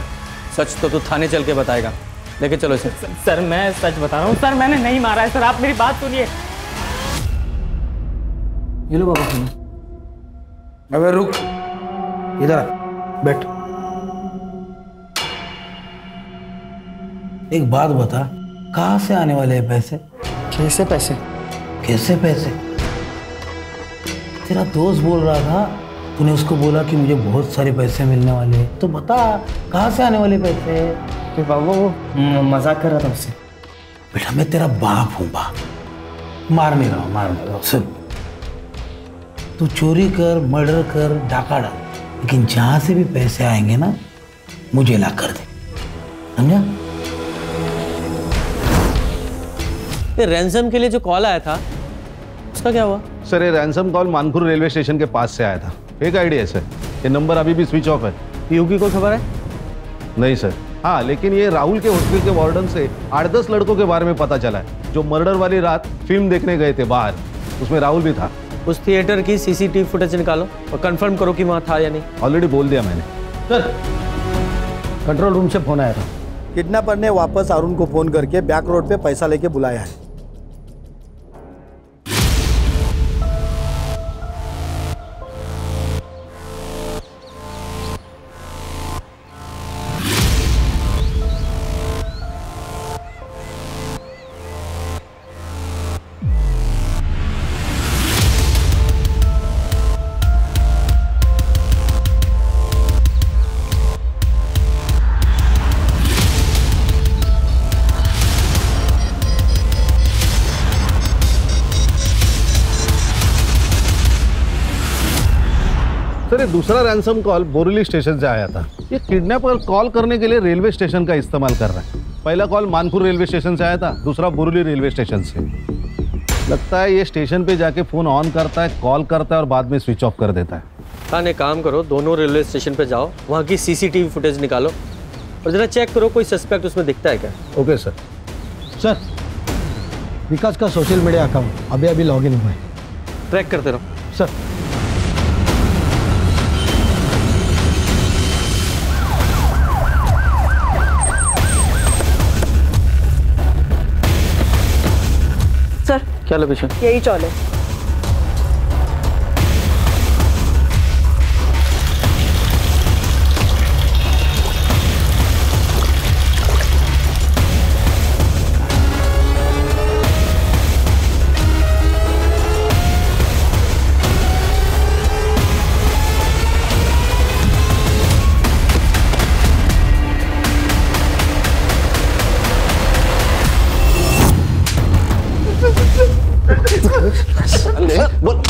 सच तो तू थाने चल के बताएगा। लेके चलो इसे। सर मैं सच बता रहा हूँ सर, मैंने नहीं मारा है सर। आप मेरी बात सुनिए। ये लो बाबा सुनो। अबे रुक, इधर बैठ। एक बात बता, कहाँ से आने वाले हैं पैसे? कैसे पैसे? कैसे पैसे? तेरा दोस्त बोल रहा था, तूने उसको बोला कि मुझे बहुत सारे पैसे मिलने वाले हैं, तो बता कहाँ से आने वाले पैसे? तो बाबू वो मजाक कर रहा था उससे। बेटा मैं तेरा बाप हूँ, बाप। मार नहीं रहा हूँ। सुन, तू चोरी कर, मर्डर कर, डाका डाल, लेकिन जहाँ से भी पैसे आएंगे ना, मुझे ला कर दे, समझा? ये रैंसम के लिए जो कॉल आया था उसका क्या हुआ? सर ये ransom call Manpur railway station के पास से आया था। फेक आईडी है सर, ये नंबर अभी भी स्विच ऑफ है। पीहू की कोई खबर है? नहीं सर। हाँ, लेकिन ये राहुल के हॉस्टल के वार्डन से 8-10 लड़कों के बारे में पता चला है जो मर्डर वाली रात फिल्म देखने गए थे बाहर। उसमें राहुल भी था। उस थिएटर की सीसीटीवी फुटेज निकालो और कंफर्म करो कि वहाँ था या नहीं। ऑलरेडी बोल दिया मैंने। सर, कंट्रोल रूम से फोन आया था। किडनैपर ने वापस अरुण को फोन करके बैक रोड पे पैसा लेके बुलाया है। सर ये दूसरा रैंसम कॉल बोरीली स्टेशन से आया था। ये किडनैपर कॉल करने के लिए रेलवे स्टेशन का इस्तेमाल कर रहा है। पहला कॉल मानपुर रेलवे स्टेशन से आया था, दूसरा बोरीली रेलवे स्टेशन से। लगता है ये स्टेशन पे जाके फोन ऑन करता है, कॉल करता है और बाद में स्विच ऑफ कर देता है। हाँ, एक काम करो, दोनों रेलवे स्टेशन पे जाओ, वहाँ की सीसीटीवी फुटेज निकालो और जरा चेक करो कोई सस्पेक्ट उसमें दिखता है क्या। Okay sir. सर, विकास का सोशल मीडिया अकाउंट अभी अभी लॉग इन हुआ है, ट्रैक करते रहो। सर। सर, क्या लोकेशन? यही चौल है।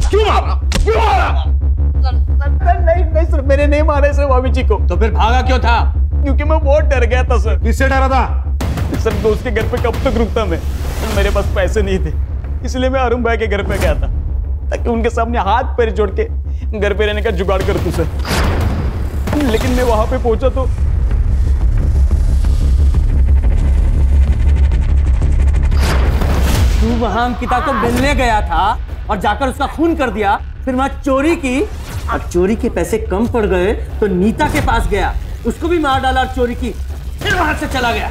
क्यों मारा? नहीं सर, मैंने नहीं मारा सर भाभी जी को। तो फिर भागा क्यों था? क्योंकि मैं बहुत डर गया था सर। किससे डरा था? सर, दोस्त के घर पे कब तक रुकता मैं? मेरे पास पैसे नहीं थे, इसलिए मैं अरुण भाई के घर पे गया था ताकि उनके सामने हाथ पैर जोड़ के घर पे रहने का जुगाड़ कर दूं सर। लेकिन मैं वहां पे पहुंचा तो तू वहां अंकिता को मिलने गया था और जाकर उसका खून कर दिया, फिर वहां चोरी की और चोरी के पैसे कम पड़ गए तो नीता के पास गया, उसको भी मार डाला और चोरी की, फिर वहां से चला गया।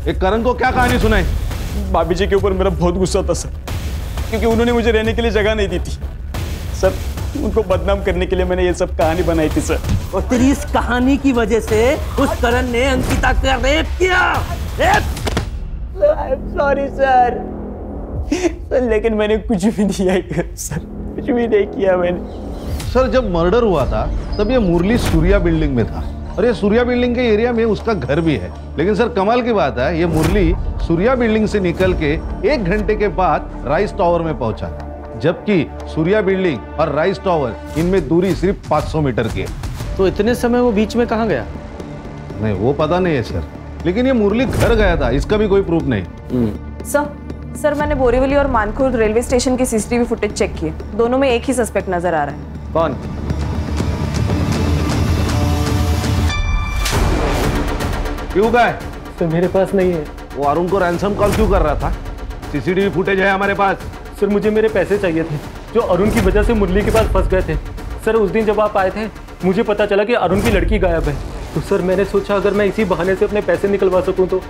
एक करण को क्या कहानी सुनाई? भाभी जी के ऊपर मेरा बहुत गुस्सा था सर, क्योंकि उन्होंने मुझे रहने के लिए जगह नहीं दी थी सर। उनको बदनाम करने के लिए मैंने ये सब कहानी बनाई थी सर। और तेरी इस कहानी की वजह से उस करण ने अंकिता का रेप किया। सॉरी सर, लेकिन मैंने कुछ भी नहीं किया सर, कुछ भी नहीं किया मैंने। सर, जब मर्डर हुआ था तब ये मुरली सूर्या बिल्डिंग में था और ये सूर्या बिल्डिंग के एरिया में उसका घर भी है। लेकिन सर कमाल की बात है, ये मुरली सूर्या बिल्डिंग से निकल के 1 घंटे के बाद राइस टावर में पहुंचा, जबकि सूर्या बिल्डिंग और राइस टावर इनमें दूरी सिर्फ 500 मीटर की है। तो इतने समय वो बीच में कहाँ गया? नहीं, वो पता नहीं है सर, लेकिन ये मुरली घर गया था, इसका भी कोई प्रूफ नहीं। सर, मैंने बोरीवली और मानकुर रेलवे स्टेशन की सीसीटीवी फुटेज चेक किए, दोनों में एक ही सस्पेक्ट नजर आ रहा है। कौन? क्यों गए? तो मेरे पास नहीं है। वो अरुण को रैंसम कॉल क्यों कर रहा था? सीसीटीवी फुटेज है हमारे पास। सर, मुझे मेरे पैसे चाहिए थे जो अरुण की वजह से मुरली के पास फंस गए थे। सर, उस दिन जब आप आए थे मुझे पता चला कि अरुण की लड़की गायब है, तो सर मैंने सोचा अगर मैं इसी बहाने से अपने पैसे निकलवा सकूं तो।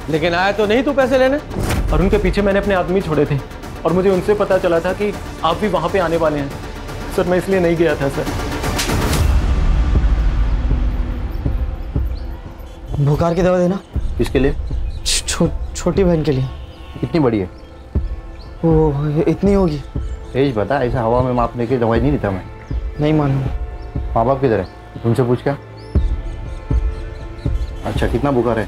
लेकिन आया तो नहीं तू पैसे लेने? अरुण के पीछे मैंने अपने आदमी छोड़े थे और मुझे उनसे पता चला था कि आप भी वहाँ पे आने वाले हैं। सर, मैं इसलिए नहीं गया था सर। बुखार की दवा देना। किसके लिए? छोटी बहन के लिए। कितनी बड़ी है? वो इतनी होगी। एज बता, ऐसा हवा में मापने की दवाई नहीं देता मैं। नहीं मालूम। माँ बाप किधर है? तुमसे पूछ क्या? अच्छा, कितना बुखार है?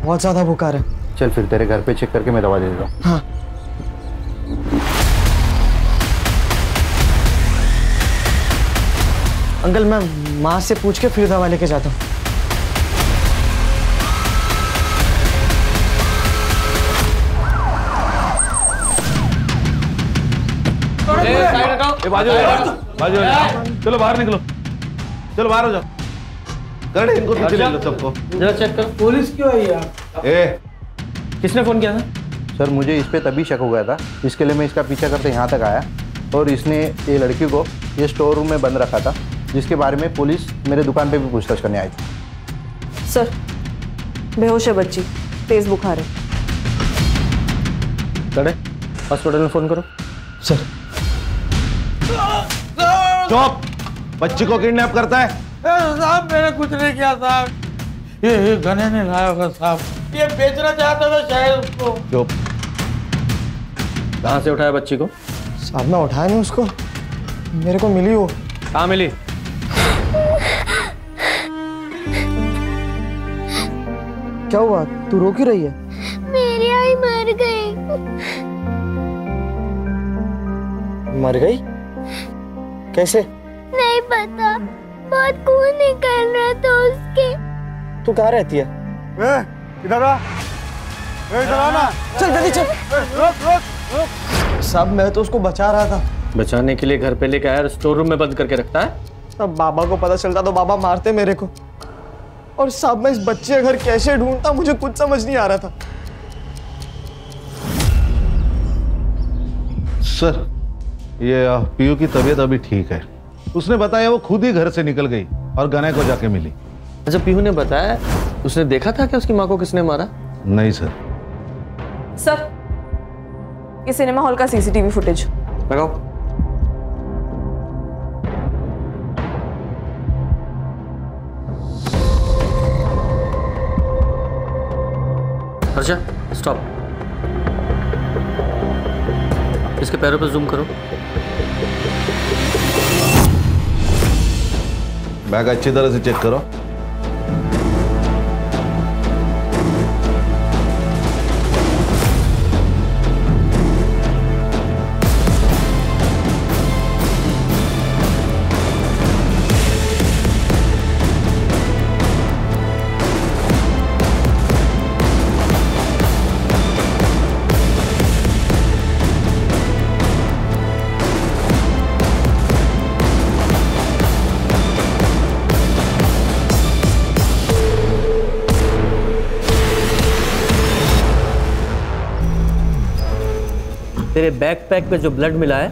बहुत ज़्यादा बुखार है। चल फिर तेरे घर पे चेक करके मैं दवा दे देता हूँ। हाँ। अंकल, मैं माँ से पूछ के फिर दवा लेके जाता हूँ। चलो बाहर निकलो, चलो बाहर हो जाओ। कर इनको पीछे ले लो सबको। जरा चेक करो। पुलिस क्यों आई यार? किसने फोन किया था? सर, मुझे इस पे तभी शक हो गया था, इसके लिए मैं इसका पीछा करते यहाँ तक आया और इसने ये लड़की को ये स्टोर रूम में बंद रखा था, जिसके बारे में पुलिस मेरे दुकान पे भी पूछताछ करने आई थी। सर, बेहोश है बच्ची, तेज बुखार है। कड़े हॉस्पिटल में फोन करो। सर। चुप! बच्ची को किडनैप करता है? साहब, मैंने कुछ नहीं किया साहब। ये गने ने लाया होगा साहब, ये बेचना चाहता था शायद उसको। चुप! कहाँ से उठाया बच्ची को? साहब, मैं उठाया नहीं उसको, मेरे को मिली वो। कहाँ मिली? क्या हुआ? तू रो क्यों रही है? मेरी आई मर गई। मर गई? कैसे? नहीं पता, बहुत खून निकल रहा था उसके। तू कहाँ रहती है? इधर आ, इधर आ ना। चल जल्दी चल। रुक। साहब मैं तो उसको बचा रहा था। बचाने के लिए घर पे लेके आया, स्टोर रूम में बंद करके रखता है। अब बाबा को पता चलता तो बाबा मारते मेरे को। और साहब मैं इस बच्चे का घर कैसे ढूंढता, मुझे कुछ समझ नहीं आ रहा था। सर ये पीयू की तबीयत अभी ठीक है। उसने बताया वो खुद ही घर से निकल गई और गने को जाके मिली। अच्छा, पीहू ने बताया उसने देखा था कि उसकी माँ को किसने मारा? नहीं सर। सर ये सिनेमा हॉल का सीसीटीवी फुटेज लगाओ। अच्छा स्टॉप। इसके पैरों पर जूम करो। बैग अच्छी तरह से चेक करो। तेरे बैकपैक पे जो ब्लड मिला है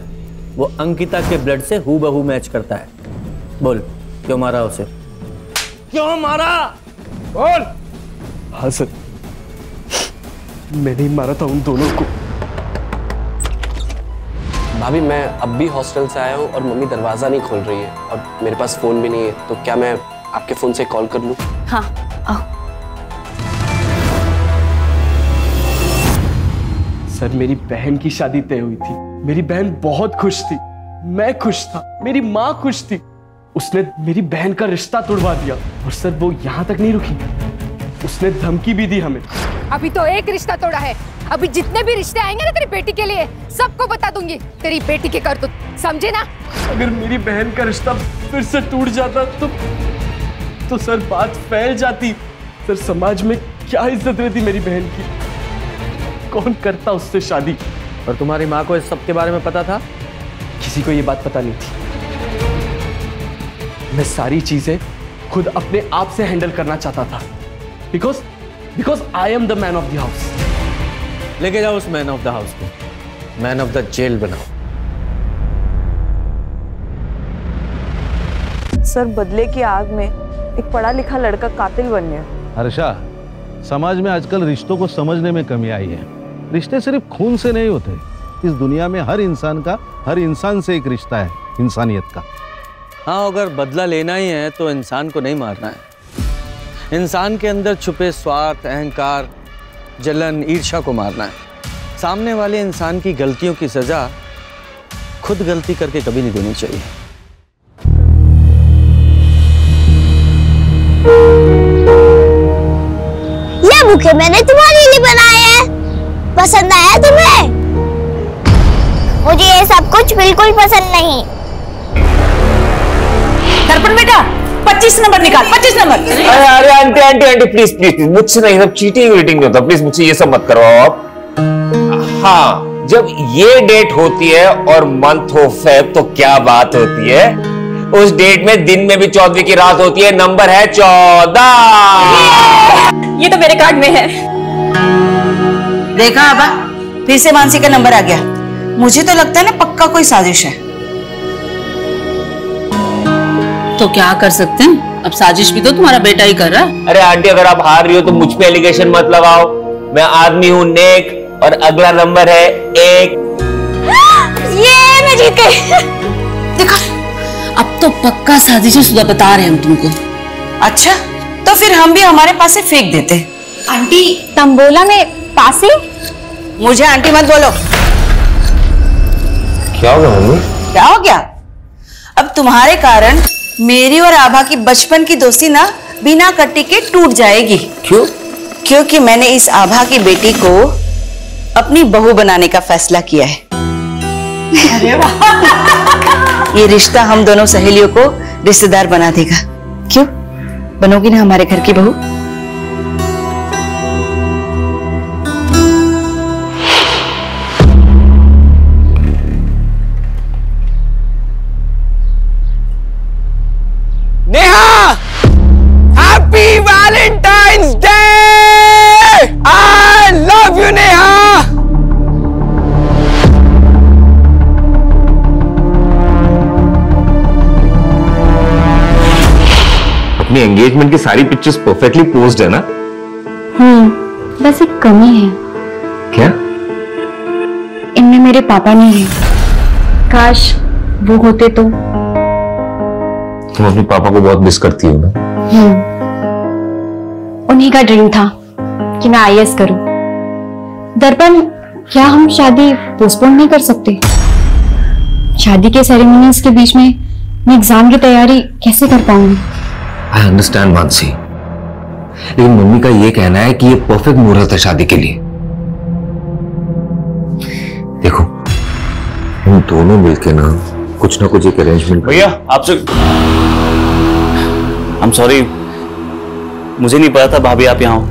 वो अंकिता के ब्लड से हूबहू मैच करता है। बोल क्यों मारा उसे? क्यों मारा? बोल। हाँ सर, मैंने ही मारा था उन दोनों को। भाभी मैं अब भी हॉस्टल से आया हूँ और मम्मी दरवाजा नहीं खोल रही है और मेरे पास फोन भी नहीं है, तो क्या मैं आपके फोन से कॉल कर लूँ? हाँ आओ। सर मेरी बहन की शादी तय हुई थी। मेरी बहन बहुत खुश थी, मैं खुश था, मेरी माँ खुश थी। उसने मेरी बहन का रिश्ता तोड़वा दिया। और सर वो यहाँ तक नहीं रुकी, उसने धमकी भी दी हमें। अभी तो एक रिश्ता तोड़ा है, अभी जितने भी रिश्ते आएंगे ना तेरी बेटी के लिए सबको बता दूंगी तेरी बेटी के करतूत, समझे ना? अगर मेरी बहन का रिश्ता फिर से टूट जाता तो सर बात फैल जाती। सर समाज में क्या इज्जत रहती मेरी बहन की, कौन करता उससे शादी? और तुम्हारी माँ को इस सब के बारे में पता था? किसी को ये बात पता नहीं थी। मैं सारी चीजें खुद अपने आप से हैंडल करना चाहता था, because I am the man of the house. लेके जाओ उस मैन ऑफ द हाउस को, मैन ऑफ द जेल बनाओ। सर बदले की आग में एक पढ़ा लिखा लड़का कातिल बन गया। हर्षा, समाज में आजकल रिश्तों को समझने में कमी आई है। रिश्ते सिर्फ खून से नहीं होते। इस दुनिया में हर इंसान से एक रिश्ता है, इंसानियत का। हाँ, अगर बदला लेना ही है तो इंसान को नहीं मारना है। इंसान के अंदर छुपे स्वार्थ, अहंकार, जलन, ईर्ष्या को मारना है। सामने वाले इंसान की गलतियों की सजा खुद गलती करके कभी नहीं देनी चाहिए। ये बुके मैंने तुम्हारे लिए बनाए हैं, पसंद आया तुम्हें? मुझे ये सब कुछ बिल्कुल पसंद नहीं। दर्पण बेटा 25 नंबर निकाल, 25 नंबर। अरे aunty aunty aunty please please please, मुझसे नहीं, सब चीटिंग वीटिंग नहीं होता, प्लीज मुझसे ये सब मत करवाओ आप। हाँ, जब ये डेट होती है और मंथ ऑफ फेब तो क्या बात होती है। उस डेट में दिन में भी 14वीं की रात होती है, नंबर है 14। ये तो मेरे कार्ड में है। देखा आबा, फिर से मानसी का नंबर आ गया। मुझे तो लगता है ना पक्का कोई साजिश है। तो क्या कर सकते हैं, अब साजिश भी तो तुम्हारा बेटा ही कर रहा है। अरे आंटी, अगर आप हार रही हो तो मुझ पे एलिगेशन मत लगाओ। मैं आदमी हूँ नेक और अगला नंबर है 1। ये मैं जीत गई। देखा, अब तो पक्का साजिश शुदा बता रहे हैं हम तुमको। अच्छा, तो फिर हम भी हमारे पास से फेंक देते। आंटी तंबोला में पासे? मुझे आंटी मत बोलो। क्या हो गया मम्मी? क्या हो गया? अब तुम्हारे कारण मेरी और आभा की बचपन की दोस्ती ना बिना कट्टी के टूट जाएगी। क्यों? क्योंकि मैंने इस आभा की बेटी को अपनी बहू बनाने का फैसला किया है। अरे वाह। ये रिश्ता हम दोनों सहेलियों को रिश्तेदार बना देगा। क्यों, बनोगी ना हमारे घर की बहू? Neha, happy Valentine's day! I love you Neha. अपनी एंगेजमेंट की सारी पिक्चर्स परफेक्टली पोज्ड है ना? बस एक कमी है। क्या? इनमें मेरे पापा नहीं है। काश वो होते तो। तुम अपने पापा को बहुत मिस करती हो ना? उन्हीं का ड्रीम था कि मैं आईएएस करूं। दर्पण, क्या हम शादी पोस्टपोन नहीं कर सकते? शादी के सेरेमनीज के बीच में मैं एग्जाम की तैयारी कैसे कर पाऊंगी? आई अंडरस्टैंड मानसी, लेकिन मम्मी का ये कहना है कि ये परफेक्ट मुहूर्त है शादी के लिए। देखो, हम दोनों मिलके ना कुछ एक अरेंजमेंट। भैया आपसे आई एम सॉरी, मुझे नहीं पता था भाभी आप यहाँ हो।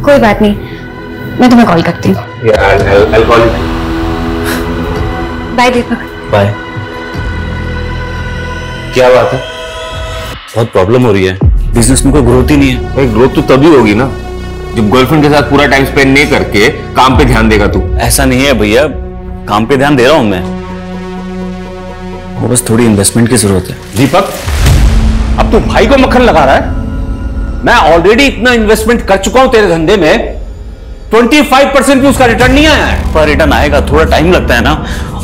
कोई बात नहीं, मैं तुम्हें कॉल करती हूँ। बाय दीपक। बाय। क्या बात है? बहुत प्रॉब्लम हो रही है, बिजनेस में कोई ग्रोथ ही नहीं है। भाई ग्रोथ तो तभी होगी ना जब गर्लफ्रेंड के साथ पूरा टाइम स्पेंड नहीं करके काम पे ध्यान देगा तू। ऐसा नहीं है भैया, काम पे ध्यान दे रहा हूं मैं, वो बस थोड़ी इन्वेस्टमेंट की जरूरत है। दीपक, अब तू भाई को मक्खन लगा रहा है? मैं ऑलरेडी इतना इन्वेस्टमेंट कर चुका हूं तेरे धंधे में, 25% भी उसका रिटर्न नहीं आया है। पर रिटर्न आएगा, थोड़ा टाइम लगता है ना,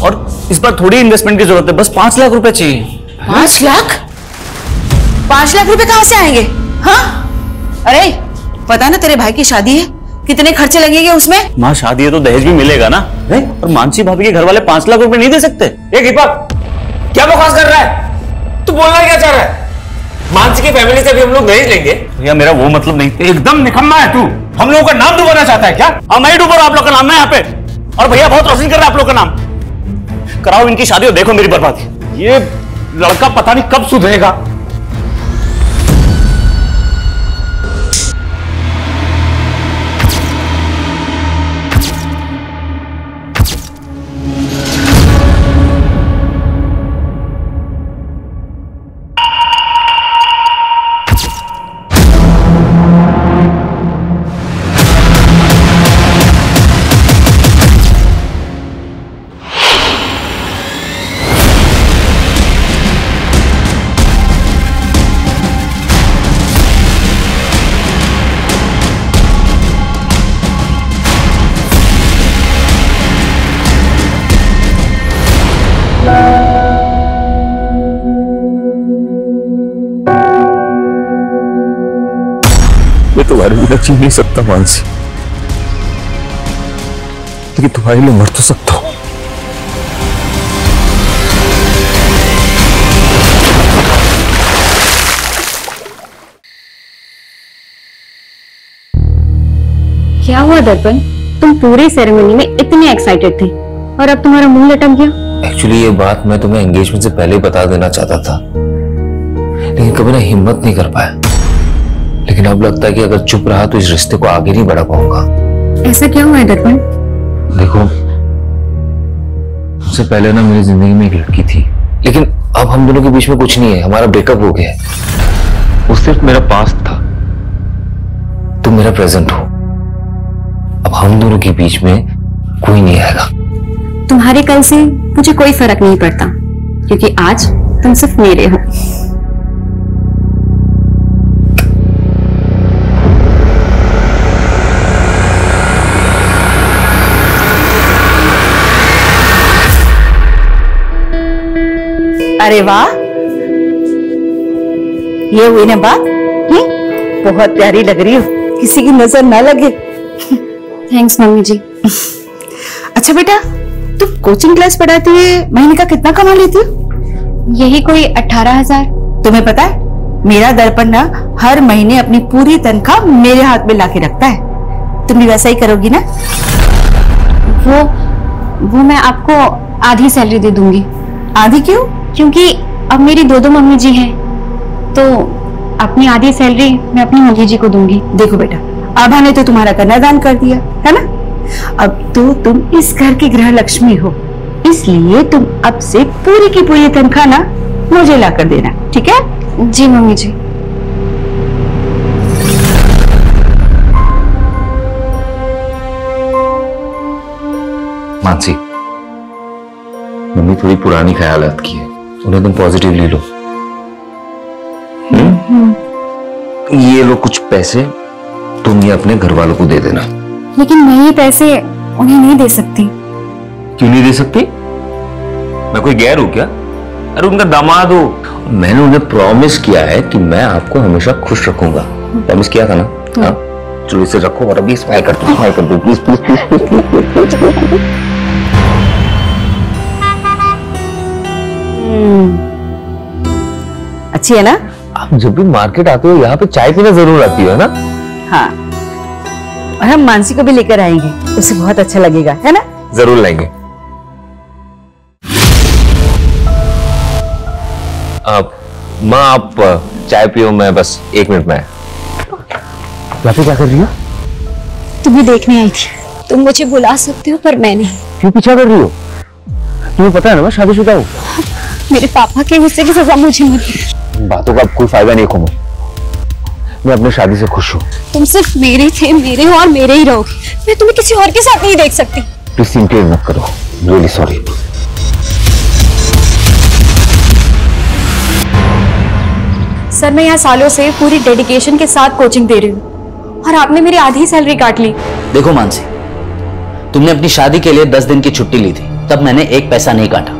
और इस बार थोड़ी इन्वेस्टमेंट की जरूरत है, बस 5 लाख रुपए चाहिए। 5 लाख? 5 लाख रुपए कहां से आएंगे? हाँ, अरे पता ना तेरे भाई की शादी है, कितने खर्चे लगेंगे उसमें? माँ शादी है तो दहेज भी मिलेगा ना, और मानसी भाभी के घर वाले 5 लाख रुपए नहीं दे सकते। दीपक, क्या बकवास कर रहा है? तू बोलना क्या चाह रहा है? मानसी की फैमिली से भी हम लोग दहेज लेंगे? भैया मेरा वो मतलब नहीं। एकदम निकम्मा है तू, हम लोगों का नाम डुबाना चाहता है क्या? हाँ मैं ही डूब रहा हूं आप लोग का नाम ना यहाँ पे, और भैया बहुत रोशन कर रहा है आप लोग का नाम। कराओ इनकी शादी और देखो मेरी बर्बादी। ये लड़का पता नहीं कब सुधरेगा। मैं तुम्हारे बिना जी नहीं सकता मानसी, लेकिन तुम्हारे लिए मर तो सकता हूं। क्या हुआ दर्पण, तुम पूरी सेरेमनी में इतने एक्साइटेड थे और अब तुम्हारा मुंह लटक गया। एक्चुअली ये बात मैं तुम्हें एंगेजमेंट से पहले ही बता देना चाहता था, लेकिन कभी ना हिम्मत नहीं कर पाया। लेकिन अब लगता है कि अगर चुप रहा तो इस रिश्ते को आगे नहीं बढ़ा पाऊंगा। ऐसा क्या हुआ है दर्पण? देखो, उससे पहले ना मेरी जिंदगी में एक लड़की थी, लेकिन अब हम दोनों के बीच में कुछ नहीं है, हमारा ब्रेकअप हो गया है। वो सिर्फ मेरा पास्ट था, तुम मेरा प्रेजेंट हो। अब हम दोनों के बीच में कोई नहीं आएगा। तुम्हारे कल से मुझे कोई फर्क नहीं पड़ता, क्योंकि आज तुम सिर्फ मेरे हो। अरे वाह, ये हुई ना बात। बहुत प्यारी लग रही हो, किसी की नजर ना लगे। थैंक्स मम्मी जी। अच्छा बेटा, तुम कोचिंग क्लास पढ़ाती है, महीने का कितना कमा लेती हो? यही कोई 18,000। तुम्हें पता है, मेरा दर्पण ना हर महीने अपनी पूरी तनख्वाह मेरे हाथ में लाके रखता है। तुम भी वैसा ही करोगी ना? वो मैं आपको आधी सैलरी दे दूंगी। आधी क्यों? क्योंकि अब मेरी दो मम्मी जी हैं, तो अपनी आधी सैलरी मैं अपनी मम्मी जी को दूंगी। देखो बेटा, आभा ने तो तुम्हारा कन्यादान कर दिया है ना, अब तो तुम इस घर की गृह लक्ष्मी हो, इसलिए तुम अब से पूरी की पूरी तनख्वाह ना मुझे ला कर देना, ठीक है? जी मम्मी जी। मानसी, मम्मी थोड़ी पुरानी ख्यालात की है, उन्हें तुम पॉजिटिवली लो। ये लो कुछ पैसे, तुम ये अपने घर वालों को दे देना। लेकिन मैं ये पैसे उन्हें नहीं दे सकती। क्यों नहीं दे सकती? मैं कोई गैर हूं क्या? अरे उनका दामाद हो। मैंने उन्हें प्रॉमिस किया है कि मैं आपको हमेशा खुश रखूंगा। प्रॉमिस किया था ना? हाँ, चलो इसे रखो और अभी स्माइल कर दो, प्लीज प्लीज प्लीज। अच्छी है ना? आप जब भी मार्केट आते हो यहाँ पे चाय पीने जरूर आती हो ना? हाँ, और हम मानसी को भी लेकर आएंगे, उसे बहुत अच्छा लगेगा, है ना? जरूर लाएंगे। माँ आप चाय पियो, मैं बस 1 मिनट में। यहाँ पे क्या कर रही हो? तुम्हें देखने आई थी। तुम मुझे बुला सकते हो पर मैं नहीं। क्यों पीछा कर रही हो? तुम्हें पता है ना मैं शादीशुदा हूँ। मेरे पापा के गुस्से की सजा मुझे मत दो। बातों का अब कोई फायदा नहीं खोमो, मैं अपनी शादी से खुश हूँ। तुम सिर्फ मेरे थे, मेरे हो और मेरे ही रहोगे। मैं तुम्हें किसी और के साथ नहीं देख सकती। प्लीज सिंपली मत करो, रियली सॉरी। सर मैं यहाँ सालों से पूरी डेडिकेशन के साथ कोचिंग दे रही हूँ और आपने मेरी आधी सैलरी काट ली। देखो मानसी, तुमने अपनी शादी के लिए 10 दिन की छुट्टी ली थी, तब मैंने 1 पैसा नहीं काटा,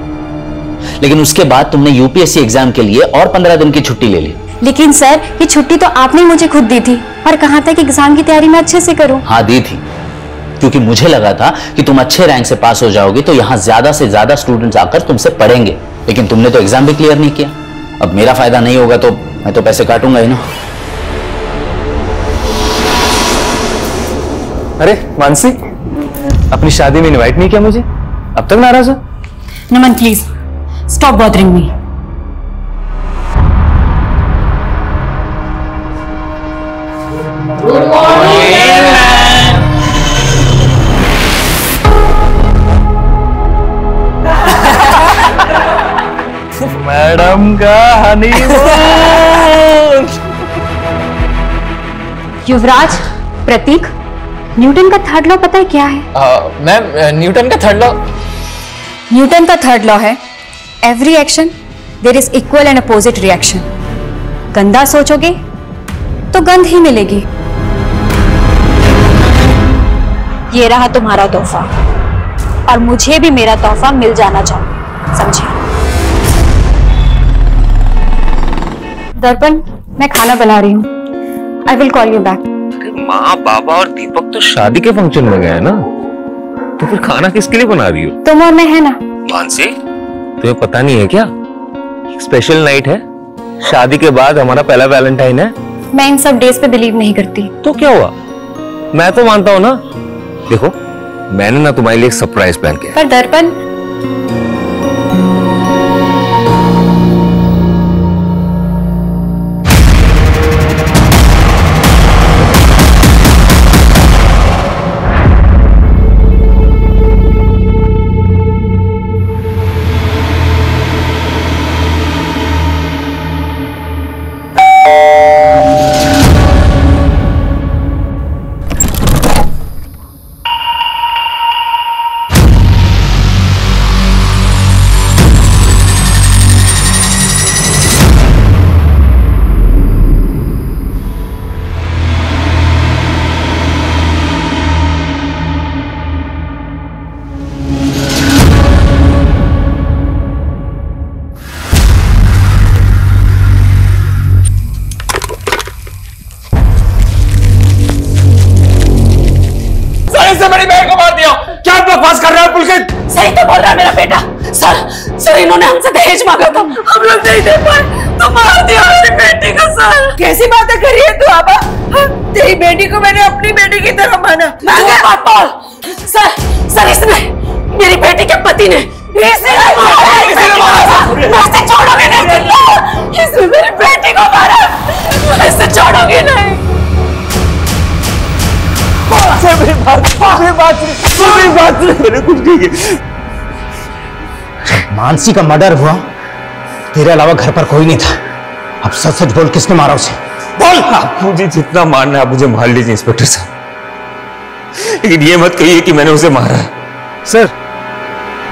लेकिन उसके बाद तुमने यूपीएससी एग्जाम के लिए और 15 दिन की छुट्टी ले ली। लेकिन सर ये छुट्टी तो आपने मुझे खुद दी थी और कहा था कि एग्जाम की तैयारी मैं अच्छे से करूं। हाँ दी थी, क्योंकि मुझे लगा था कि तुम अच्छे रैंक से पास हो जाओगी तो यहाँ ज्यादा से ज्यादा स्टूडेंट्स आकर तुमसे पढ़ेंगे, लेकिन तुमने तो एग्जाम भी क्लियर नहीं किया। अब मेरा फायदा नहीं होगा तो मैं तो पैसे काटूंगा ही ना। अरे मानसी, अपनी शादी में इनवाइट नहीं किया मुझे, अब तक नाराज हो? Naman please stop bothering me. Good morning madam का हनीमून। युवराज, प्रतीक, न्यूटन का थर्ड लॉ पता है क्या है? मैम, न्यूटन का थर्ड लॉ? न्यूटन का थर्ड लॉ है every action there is equal and opposite reaction. गंदा सोचोगे तो गंध ही मिलेगी। ये रहा तुम्हारा तोहफा और मुझे भी मेरा तोहफा मिल जाना चाहिए, समझे? दर्पण, मैं खाना बना रही हूँ, I will call you back. माँ, बाबा और दीपक तो शादी के फंक्शन में गए ना, तो फिर खाना किसके लिए बना रही हो? तुम और मैं है ना। मानसी, तुम्हें पता नहीं है क्या, स्पेशल नाइट है, शादी के बाद हमारा पहला वैलेंटाइन है। मैं इन सब डेज पे बिलीव नहीं करती। तो क्या हुआ, मैं तो मानता हूँ ना। देखो, मैंने ना तुम्हारे लिए एक सरप्राइज प्लान किया। पर दर्पण, सही तो बोल रहा है मेरा बेटा। सर इन्होंने हमसे दहेज मांगा था, हम लोग नहीं दे पाए तो मार दिया मेरी बेटी को। सर कैसी बातें कर रही है तू आबा? तेरी बेटी को मैंने अपनी बेटी की तरह माना। बात बोल। सर इसने, मेरी बेटी के पति ने इसे मैंने कुछ नहीं किया। जब मानसी का मर्डर हुआ तेरे अलावा घर पर कोई नहीं था। अब सच सच बोल, किसने मारा उसे? बोल। आप मुझे जितना मारना है आप मुझे मार लीजिए इंस्पेक्टर साहब, लेकिन ये मत कहिए कि मैंने उसे मारा है। सर,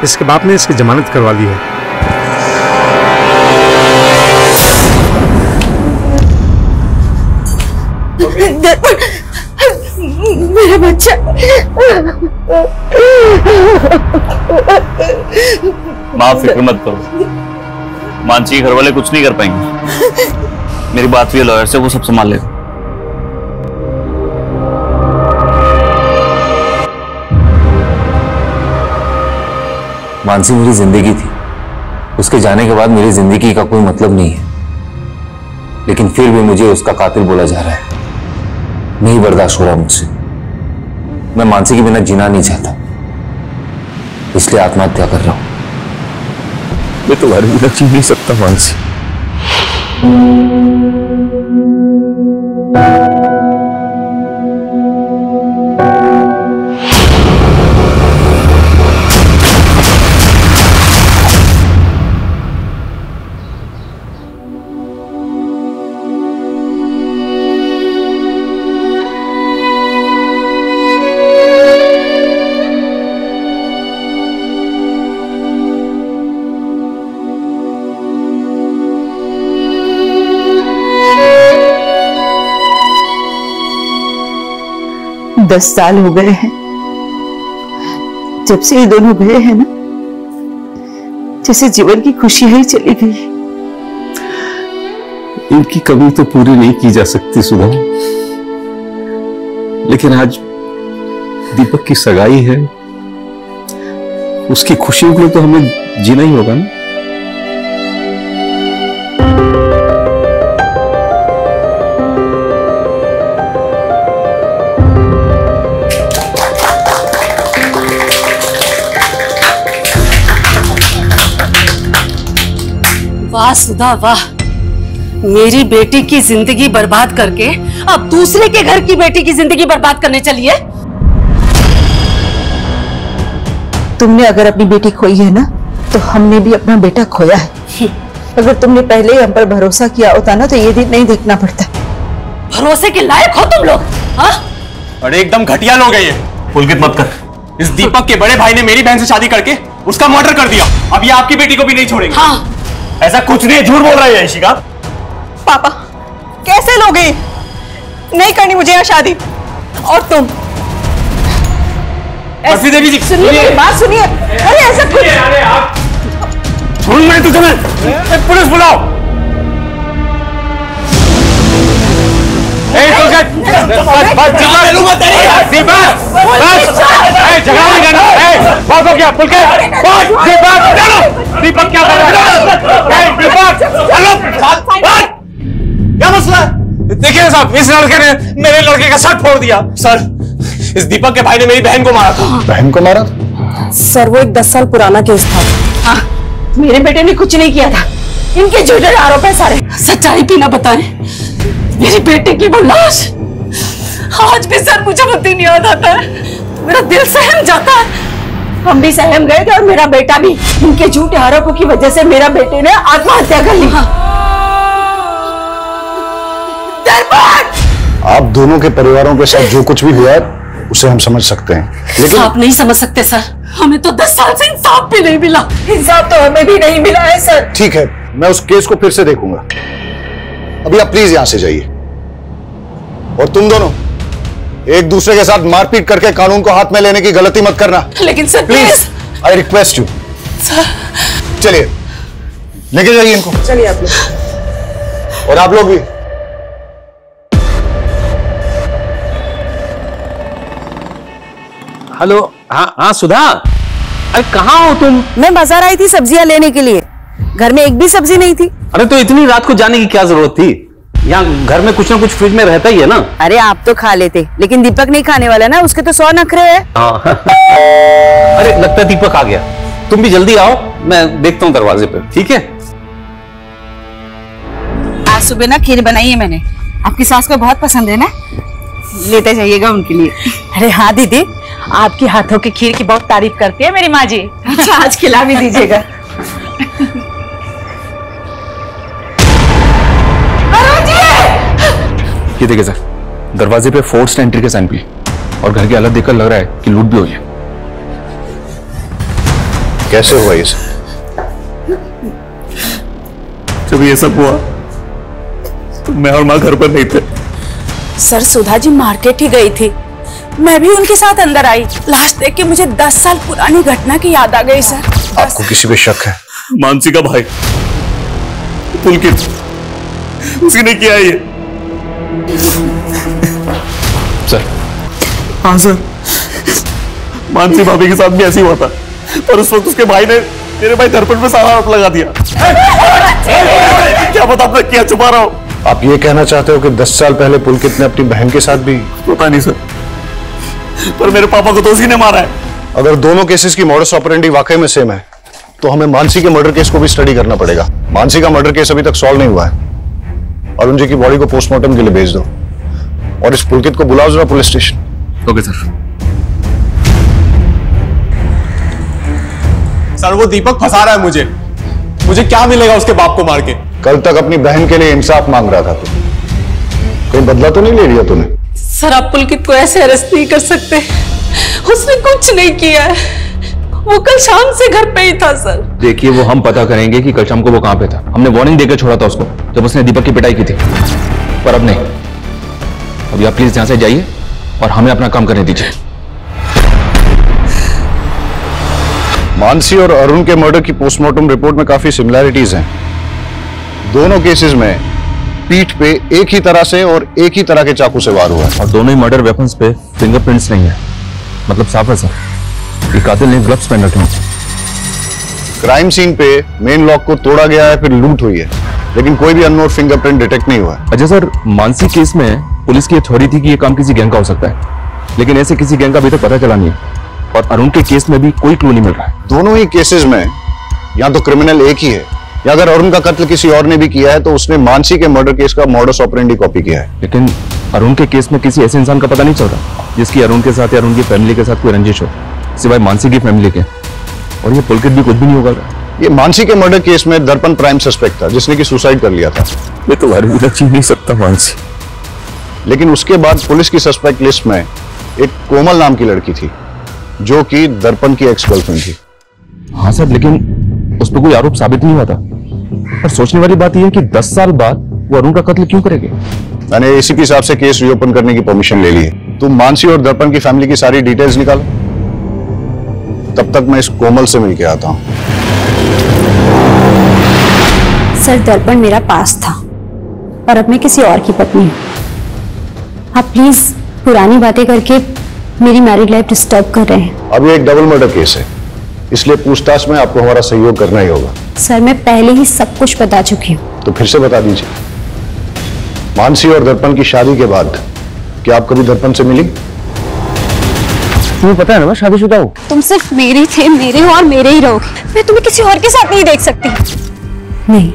इसके बाप ने इसकी जमानत करवा ली है। मेरा बच्चा। मां फिक्र मत करो, मानसी के घर वाले कुछ नहीं कर पाएंगे। मेरी बात हुई है लॉयर से, वो सब संभाल लेगा। मानसी मेरी जिंदगी थी, उसके जाने के बाद मेरी जिंदगी का कोई मतलब नहीं है, लेकिन फिर भी मुझे उसका कातिल बोला जा रहा है। नहीं बर्दाश्त हो रहा मुझसे। मैं मानसी के बिना जीना नहीं चाहता, इसलिए आत्महत्या कर रहा हूं। मैं तुम्हारे बिना जी नहीं सकता मानसी। दस साल हो गए हैं जब से ये दोनों गए हैं ना, जैसे जीवन की खुशियां ही चली गई। इनकी कमी तो पूरी नहीं की जा सकती सुधा, लेकिन आज दीपक की सगाई है, उसकी खुशियों के लिए तो हमें जीना ही होगा ना। वाह सुधा वाह, मेरी बेटी की जिंदगी बर्बाद करके अब दूसरे के घर की बेटी की जिंदगी बर्बाद करने चली है। तुमने अगर अपनी बेटी खोई है ना, तो हमने भी अपना बेटा खोया है। अगर तुमने पहले ही हम पर भरोसा किया होता ना, तो ये दिन नहीं देखना पड़ता। भरोसे के लायक हो तुम लोग। हाँ? अरे एकदम घटिया लोग हैं ये। पुलकित मत कर। इस दीपक के बड़े भाई ने मेरी बहन से शादी करके उसका मर्डर कर दिया। अब ये आपकी बेटी को भी नहीं छोड़ेंगे। हाँ। ऐसा कुछ नहीं, झूठ बोल रहा है यशिका। पापा कैसे लोगे? नहीं करनी मुझे यहाँ शादी। और तुम बर्फी देवी जी सुनिए, बात सुनिए। अरे ऐसा कुछ छोड़ मैं तुझे, पुलिस बुलाओ। दीपक क्या कर रहा है? क्या मसला है? देखिए साहब, इस लड़के ने मेरे लड़के का शर्ट फोड़ दिया। सर, इस दीपक के भाई ने मेरी बहन को मारा था। बहन को मारा था? सर, वो एक 10 साल पुराना केस था। हाँ, मेरे बेटे ने कुछ नहीं किया था। इनके झूठे आरोप है सारे। सच्चाई भी ना बताएं। मेरी बेटे की वो लाश आज भी सर मुझे वो दिन याद आता है, मेरा दिल सहम जाता है। हम भी सहम गए थे और मेरा बेटा भी। इनके झूठे आरोपों की वजह से मेरा बेटे ने आत्महत्या कर ली। आप दोनों के परिवारों के साथ जो कुछ भी हुआ है उसे हम समझ सकते हैं, लेकिन आप नहीं समझ सकते सर। हमें तो 10 साल से इंसाफ भी नहीं मिला। इंसाफ तो हमें भी नहीं मिला है सर। ठीक है, मैं उस केस को फिर से देखूंगा। अभी आप प्लीज यहां से जाइए। और तुम दोनों एक दूसरे के साथ मारपीट करके कानून को हाथ में लेने की गलती मत करना। लेकिन sir please, I request you. चलिए, लेके जाइए इनको। चलिए आप लोग। और आप लोग भी। हेलो। हाँ हाँ सुधा, अरे कहाँ हो तुम? मैं बाजार आई थी सब्जियां लेने के लिए। घर में एक भी सब्जी नहीं थी। अरे तो इतनी रात को जाने की क्या जरूरत थी? यहाँ घर में कुछ ना कुछ फ्रिज में रहता ही है ना। अरे आप तो खा लेते, लेकिन दीपक नहीं खाने वाला ना, उसके तो 100 नखरे हैं। हाँ। अरे लगता है दीपक आ गया। तुम भी जल्दी आओ, मैं देखता हूँ दरवाजे पे। ठीक है? आज सुबह ना खीर बनाई है मैंने, आपकी सास को बहुत पसंद है ना, लेते जाइएगा उनके लिए। अरे हाँ दीदी, आपके हाथों की खीर की बहुत तारीफ करती है मेरी माँ जी। अच्छा आज खिला भी दीजिएगा। ये देखिए सर, दरवाजे पे फोर्स्ड एंट्री के साइन भी और घर की हालत देखकर लग रहा है कि लूट भी हुई है। कैसे हुआ ये सब? जब ये सब हुआ तो मैं और माँ घर पर नहीं थे। सर सुधा जी मार्केट ही गई थी, मैं भी उनके साथ अंदर आई। लास्ट देख के मुझे 10 साल पुरानी घटना की याद आ गई सर। आपको किसी पे शक है? मानसी का भाई पुलकित, उसने किया ये। सर। हाँ सर, मानसी भाभी के साथ भी ऐसे ही हुआ था, पर उस वक्त उसके भाई ने मेरे भाई दर्पण पे सारा आरोप लगा दिया। क्या पता आपने क्या छुपा रहा हो? आप ये कहना चाहते हो कि 10 साल पहले पुलकित ने अपनी बहन के साथ भी? पता नहीं सर, पर मेरे पापा को तो उसी ने मारा है। अगर दोनों केसेस की मॉडस ऑपरेंडी वाकई में सेम है तो हमें मानसी के मर्डर केस को भी स्टडी करना पड़ेगा। मानसी का मर्डर केस अभी तक सॉल्व नहीं हुआ है। अरुण जी की बॉडी को पोस्टमार्टम के लिए भेज दो और इस पुलकित को बुलाओ जरा police station. Okay sir. Sir वो दीपक फंसा रहा है मुझे क्या मिलेगा उसके बाप को मार के? कल तक अपनी बहन के लिए इंसाफ मांग रहा था तू, कोई बदला तो नहीं ले लिया तूने? सर आप पुलकित को ऐसे अरेस्ट नहीं कर सकते, उसने कुछ नहीं किया है, वो कल शाम से घर पे ही था सर। देखिए वो हम पता करेंगे कि कल शाम को वो कहां पे था। हमने वार्निंग देकर छोड़ा था उसको जब उसने दीपक की पिटाई की थी, पर अब नहीं। अभी आप प्लीज यहां से जाइए और हमें अपना काम करने दीजिए। मानसी और अरुण के मर्डर की पोस्टमार्टम रिपोर्ट में काफी सिमिलैरिटीज हैं। दोनों केसेस में पीठ पे एक ही तरह से और एक ही तरह के चाकू से वार हुआ है और दोनों ही मर्डर वेपन्स पे फिंगरप्रिंट्स नहीं है, मतलब साफ है सर। ये कातिल ने ग्लव्स पहन रखे हैं। क्राइम सीन पे मेन लॉक को तोड़ा गया है, फिर लूट हुई है, लेकिन कोई भी अननोन फिंगरप्रिंट डिटेक्ट नहीं हुआ है। अच्छा सर, मानसी केस में पुलिस की थ्योरी थी कि ये काम किसी गैंग का हो सकता है, लेकिन ऐसे किसी गैंग का अभी तक पता चला नहीं है। और अरुण के केस में भी कोई क्लू नहीं मिल रहा है। दोनों ही केसेस में या तो क्रिमिनल एक ही है, या अगर अरुण का कत्ल किसी और ने भी किया है तो उसने मानसी के मर्डर केस का मॉडस ऑपरेंडी कॉपी किया है। लेकिन अरुण के केस में किसी ऐसे इंसान का पता नहीं चल रहा जिसकी अरुण के साथ या अरुण की फैमिली के साथ कोई रंजिश हो, सिवाय मानसी की फैमिली के। और ये पुलकित भी कुछ भी नहीं होगा। ये मानसी के मर्डर केस में दर्पण प्राइम सस्पेक्ट था जिसने कि सुसाइड कर लिया था। ये तो भी छीन नहीं सकता मानसी। लेकिन उसके बाद पुलिस की सस्पेक्ट लिस्ट में एक कोमल नाम की लड़की थी जो कि दर्पण की एक्स गर्लफ्रेंड थी। हाँ सर, लेकिन उस पर कोई आरोप साबित नहीं हुआ था। पर सोचने वाली बात यह है कि 10 साल बाद वो अरुण का कत्ल क्यों करेंगे? मैंने एसीपी साहब से केस रीओपन करने की परमिशन ले ली है। तुम मानसी और दर्पण की फैमिली की सारी डिटेल्स निकालो, तब तक मैं इस कोमल से मिलके आता हूं। सर दर्पण मेरा पास था और अब मैं किसी और की पत्नी हूँ। आप प्लीज पुरानी बातें करके मेरी मैरिड लाइफ डिस्टर्ब कर रहे हैं। अब ये एक डबल मर्डर केस है, इसलिए पूछताछ में आपको हमारा सहयोग करना ही होगा। सर मैं पहले ही सब कुछ बता चुकी हूँ। तो फिर से बता दीजिए, मानसी और दर्पण की शादी के बाद क्या आप कभी दर्पण से मिली? तुम्हें पता है ना मैं शादीशुदा हूँ। तुम सिर्फ मेरे थे, मेरे हो और मेरे ही रहोगे। मैं तुम्हें किसी और के साथ नहीं देख सकती। नहीं।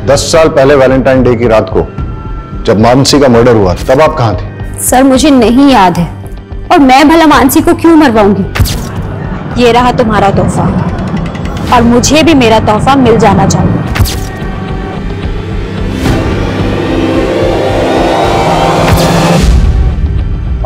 10 साल पहले वैलेंटाइन डे की रात को जब मानसी का मर्डर हुआ तब आप कहाँ थे? सर मुझे नहीं याद है, और मैं भला मानसी को क्यों मरवाऊंगी। ये रहा तुम्हारा तोहफा, और मुझे भी मेरा तोहफा मिल जाना चाहिए।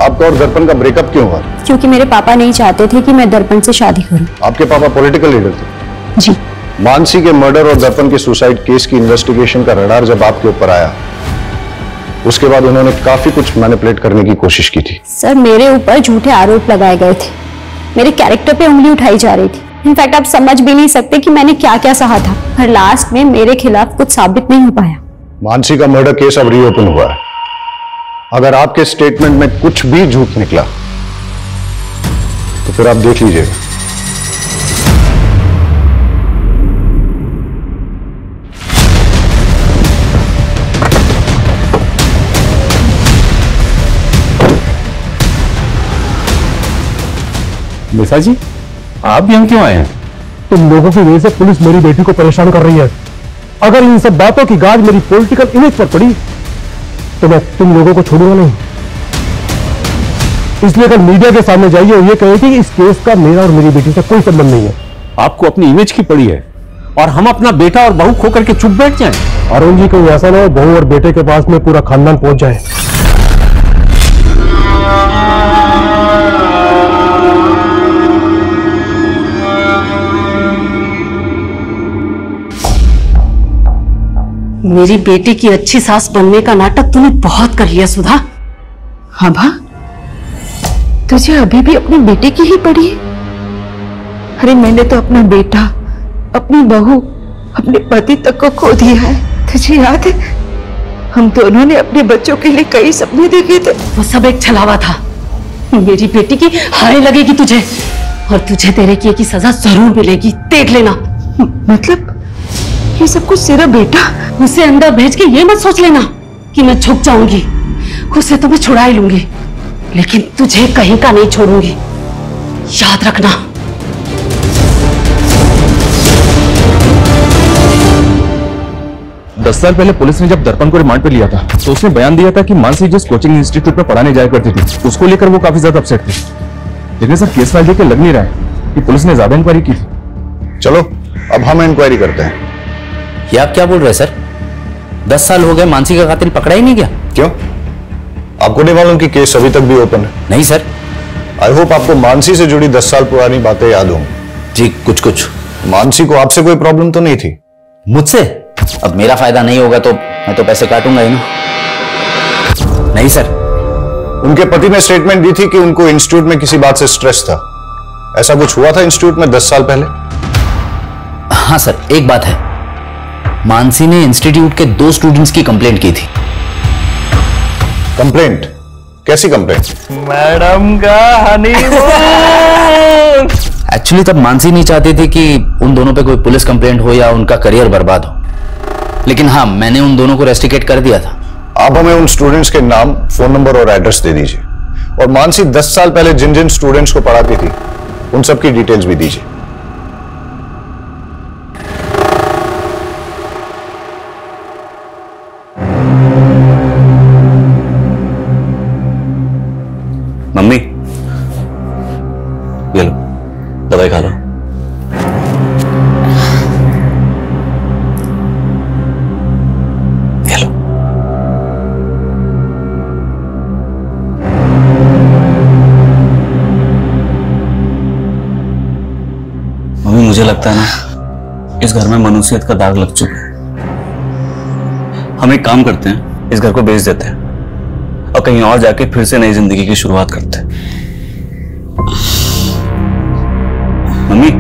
आपका और दर्पण का ब्रेकअप क्यों हुआ? क्योंकि मेरे पापा नहीं चाहते थे कि मैं दर्पण से शादी करूं। आपके पापा पॉलिटिकल लीडर थे? जी। मानसी के मर्डर और दर्पण के सुसाइड केस की इन्वेस्टिगेशन का रडार जब आपके ऊपर आया, उसके बाद उन्होंने काफी कुछ मैनिपुलेट करने की कोशिश की थी। सर मेरे ऊपर झूठे आरोप लगाए गए थे, मेरे कैरेक्टर पे उंगली उठाई जा रही थी। इनफैक्ट आप समझ भी नहीं सकते कि मैंने क्या क्या सहा था, पर लास्ट में मेरे खिलाफ कुछ साबित नहीं हो पाया। मानसी का मर्डर केस अब रीओपन हुआ है। अगर आपके स्टेटमेंट में कुछ भी झूठ निकला तो फिर आप देख लीजिएगा। मिसा जी, आप यहाँ क्यों आए हैं? तुम लोगों की वजह से पुलिस मेरी बेटी को परेशान कर रही है। अगर इन सब बातों की गाज मेरी पॉलिटिकल इमेज पर पड़ी तो मैं तुम लोगों को छोड़ूंगा नहीं। इसलिए कल मीडिया के सामने जाइए और ये कहिए कि इस केस का मेरा और मेरी बेटी से कोई संबंध नहीं है। आपको अपनी इमेज की पड़ी है और हम अपना बेटा और बहू खो करके चुप बैठ जाएं। अरुण जी को ऐसा ना हो बहू और बेटे के पास में पूरा खानदान पहुंच जाए। मेरी बेटी की अच्छी सास बनने का नाटक तूने बहुत कर लिया सुधा। हाँ भा, तुझे अभी भी अपने बेटे की ही पड़ी है? अरे मैंने तो अपना बेटा, अपनी बहू, अपने पति तक को खो दिया है। तुझे याद है हम दोनों ने अपने बच्चों के लिए कई सपने देखे थे। वो सब एक छलावा था। मेरी बेटी की हाय लगेगी तुझे, और तुझे तेरे किए की सजा जरूर मिलेगी, देख लेना। मतलब ये सब कुछ सिर्फ बेटा? उसे अंदर भेज के ये मत सोच लेना कि मैं झुक जाऊंगी। उसे तो मैं छुड़ा ही लूंगी, लेकिन तुझे कहीं का नहीं छोड़ूंगी, याद रखना। दस साल पहले पुलिस ने जब दर्पण को रिमांड पे लिया था तो उसने बयान दिया था कि मानसी जिस कोचिंग इंस्टीट्यूट में पढ़ाने जाया करती थी उसको लेकर वो काफी ज्यादा अपसेट थी। लेकिन सर केस फाइल देकर लग नहीं रहा है कि पुलिस ने ज्यादा इंक्वायरी की थी। चलो अब हम इंक्वायरी करते हैं। ये आप क्या बोल रहे हैं सर? 10 साल हो गए, मानसी का कातिल पकड़ा ही नहीं गया। क्यों? आपको नहीं मालूम कि केस अभी तक भी ओपन है? नहीं सर। आई होप आपको मानसी से जुड़ी 10 साल पुरानी बातें याद होंगी। जी कुछ कुछ। मानसी को आपसे कोई प्रॉब्लम तो नहीं थी? मुझसे? अब मेरा फायदा नहीं होगा तो मैं तो पैसे काटूंगा ही ना। नहीं सर। उनके पति ने स्टेटमेंट दी थी कि उनको इंस्टीट्यूट में किसी बात से स्ट्रेस था। ऐसा कुछ हुआ था इंस्टीट्यूट में 10 साल पहले? हाँ सर, एक बात है, मानसी ने इंस्टीट्यूट के 2 स्टूडेंट्स की कंप्लेंट की थी। कंप्लेंट? कैसी कंप्लेंट? मैडम का हनीमून। एक्चुअली तब मानसी नहीं चाहती थी कि उन दोनों पे कोई पुलिस कंप्लेंट हो या उनका करियर बर्बाद हो, लेकिन हाँ मैंने उन दोनों को रेस्टिकेट कर दिया था। आप हमें उन स्टूडेंट्स के नाम, फोन नंबर और एड्रेस दे दीजिए, और मानसी 10 साल पहले जिन जिन स्टूडेंट्स को पढ़ाती थी उन सब की डिटेल्स भी दीजिए। मम्मी ये लो दवाई खा लो। ये लो। मम्मी मुझे लगता है ना इस घर में मनुष्यत का दाग लग चुका है। हम एक काम करते हैं, इस घर को बेच देते हैं और कहीं और जाके फिर से नई जिंदगी की शुरुआत करते हैं। Mummy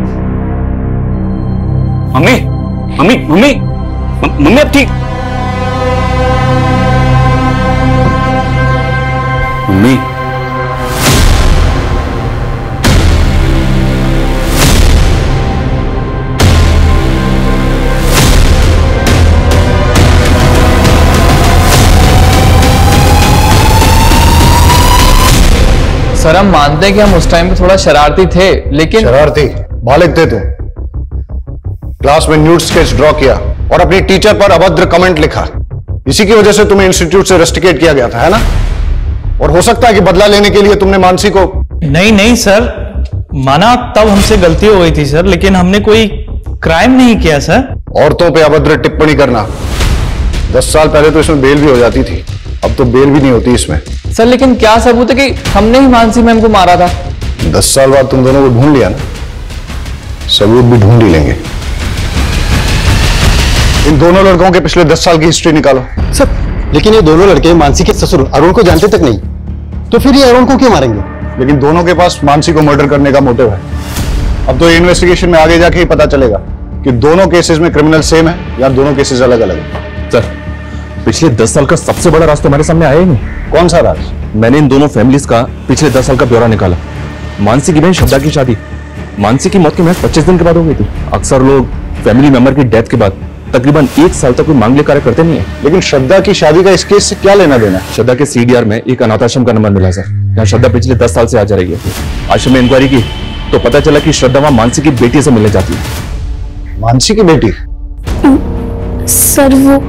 mummy mummy mummy mummy अब ठीक? मम्मी सर हम मानते हैं कि हम उस टाइम पे थोड़ा शरारती थे, लेकिन शरारती? बालिग थे तुम। क्लास में न्यूड स्केच ड्रॉ किया और अपनी टीचर पर अभद्र कमेंट लिखा। इसी की वजह से तुम्हें इंस्टीट्यूट से रेस्टिकेट किया गया था, है ना? और हो सकता है कि बदला लेने के लिए तुमने मानसी को। नहीं सर, माना तब हमसे गलती हो गई थी सर, लेकिन हमने कोई क्राइम नहीं किया सर। औरतों पे अभद्र टिप्पणी करना, 10 साल पहले तो इसमें बेल भी हो जाती थी, अब तो बेल भी नहीं होती इसमें। सर लेकिन क्या सबूत है कि हमने ही मानसी मैम को मारा था? 10 साल बाद तुम दोनों को ढूंढ लिया ना, सबूत भी ढूंढ ही लेंगे। इन दोनों लड़कों के पिछले 10 साल की हिस्ट्री निकालो। सर लेकिन ये दोनों लड़के मानसी के ससुर अरुण को जानते तक नहीं, तो फिर ये अरुण को क्यों मारेंगे? लेकिन दोनों के पास मानसी को मर्डर करने का मोटिव है। अब तो इन्वेस्टिगेशन में आगे जाके ही पता चलेगा कि दोनों केसेस में क्रिमिनल सेम है या दोनों केसेस अलग अलग है। सर पिछले 10 साल का सबसे बड़ा राज हमारे सामने आया ही नहीं। कौन सा राज? मैंने इन दोनों फैमिलीज का पिछले 10 साल का ब्यौरा निकाला। मानसी की बहन श्रद्धा की शादी मानसी की मौत के महज 25 दिन के बाद हो गई थी। अक्सर लोग फैमिली मेंबर की डेथ के बाद तकरीबन 1 साल तक कोई मांगलिक कार्य करते नहीं है। लेकिन श्रद्धा की शादी का इस केस से क्या लेना देना? श्रद्धा के सीडीआर में एक अनाथ आश्रम का नंबर मिला सर, यहाँ श्रद्धा पिछले 10 साल से आ जा रही है। आश्रम में इंक्वायरी की तो पता चला कि श्रद्धा वहां मानसी की बेटी से मिलने जाती है। मानसी की बेटी? सर वो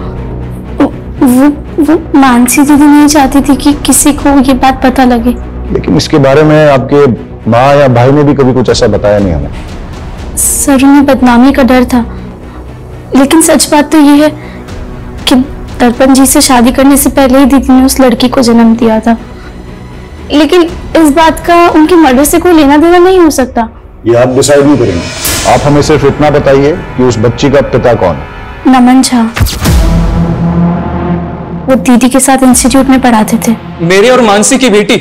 मानसी दीदी नहीं चाहती थी कि किसी को ये बात पता लगे। लेकिन इसके बारे में आपके माँ या भाई ने भी कभी कुछ ऐसा बताया नहीं हमें। सर उन्हें बदनामी का डर था, लेकिन सच बात तो ये है कि दर्पण जी से शादी करने से पहले ही दीदी ने उस लड़की को जन्म दिया था। लेकिन इस बात का उनके मर्डर से कोई लेना देना नहीं हो सकता। ये आप डिसाइड नहीं करेंगे, आप हमें सिर्फ इतना बताइए कि उस बच्ची का पिता कौन है। नमन झा, वो दीदी के साथ इंस्टीट्यूट में पढ़ाते थे। मेरे और मानसी की बेटी?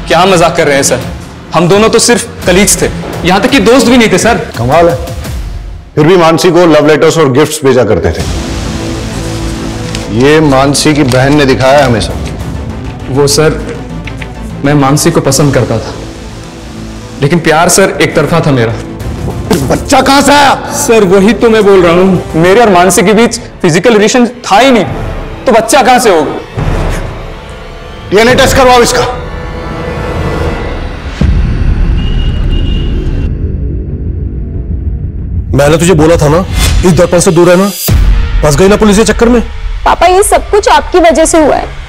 क्या मजाक कर रहे हैं सर, हम दोनों तो सिर्फ कलीग्स थे, यहां तक कि दोस्त भी नहीं थे सर। कमाल है, फिर भी मानसी को लव लेटर्स और गिफ्ट्स भेजा करते थे। ये मानसी की बहन ने दिखाया हमें सब। वो सर, मैं मानसी को पसंद करता था, लेकिन प्यार सर एक तरफा था मेरा। बच्चा कहां से आया? सर वही तो मैं बोल रहा हूं, मेरे और मानसी के बीच फिजिकल रिलेशन था ही नहीं, तो बच्चा कहां से होगा? डीएनए टेस्ट करवाओ इसका। मैंने तुझे बोला था ना इस दर्पण से दूर रहना, फंस गई ना पुलिस के चक्कर में। पापा ये सब कुछ आपकी वजह से हुआ है।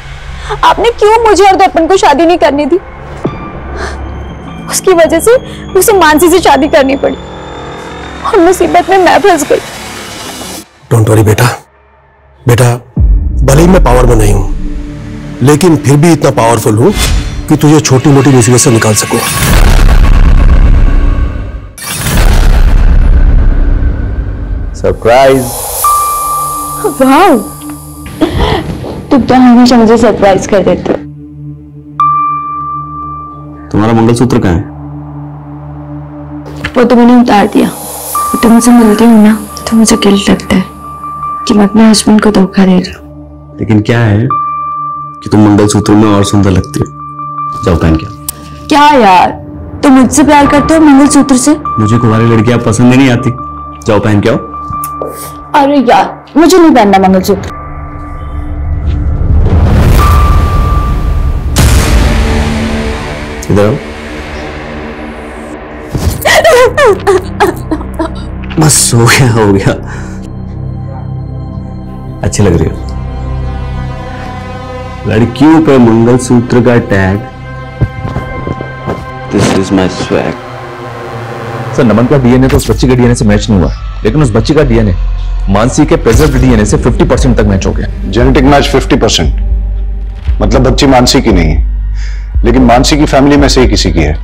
आपने क्यों मुझे और दर्पण को शादी नहीं करनी थी? उसकी वजह से उसे मानसी से शादी करनी पड़ी और मुसीबत में मैं फंस गई। डोंट वरी बेटा, बेटा भले ही मैं पावर में नहीं हूं, लेकिन फिर भी इतना पावरफुल हूं कि तुझे छोटी मोटी मुसीबत से निकाल सकूं। सरप्राइज। वाह, तुम तो हमेशा मुझे सरप्राइज कर देते हो। तुम्हारा मंगलसूत्र कहाँ है? वो तो मैंने उतार दिया। तो मुझे मिलती हूँ ना तो मुझे गिल्ट लगता है कि मैं अपने हस्बैंड को धोखा दे रहा हूँ। लेकिन क्या है कि तुम मंगलसूत्र में और सुंदर लगती हो। जाओ पहन के। क्या यार, तुम मुझसे प्यार करते हो मंगलसूत्र से? मुझे कुंवारी लड़कियां पसंद ही नहीं आती। जाओ पहन के आओ। अरे यार, मुझे नहीं पहनना मंगलसूत्र। इधर आओ। बस हो गया, हो गया। अच्छी लग रही हो। लड़कियों पे मंगलसूत्र का tag. This is my swag. Sir Naman का डीएनए तो उस बच्ची के डीएनए से मैच नहीं हुआ, लेकिन उस बच्ची का डीएनए मानसी के प्रेजर्व डीएनए से 50% तक मैच हो गया। जेनेटिक मैच 50%, मतलब बच्ची मानसी की नहीं है, लेकिन मानसी की फैमिली में से ही किसी की है,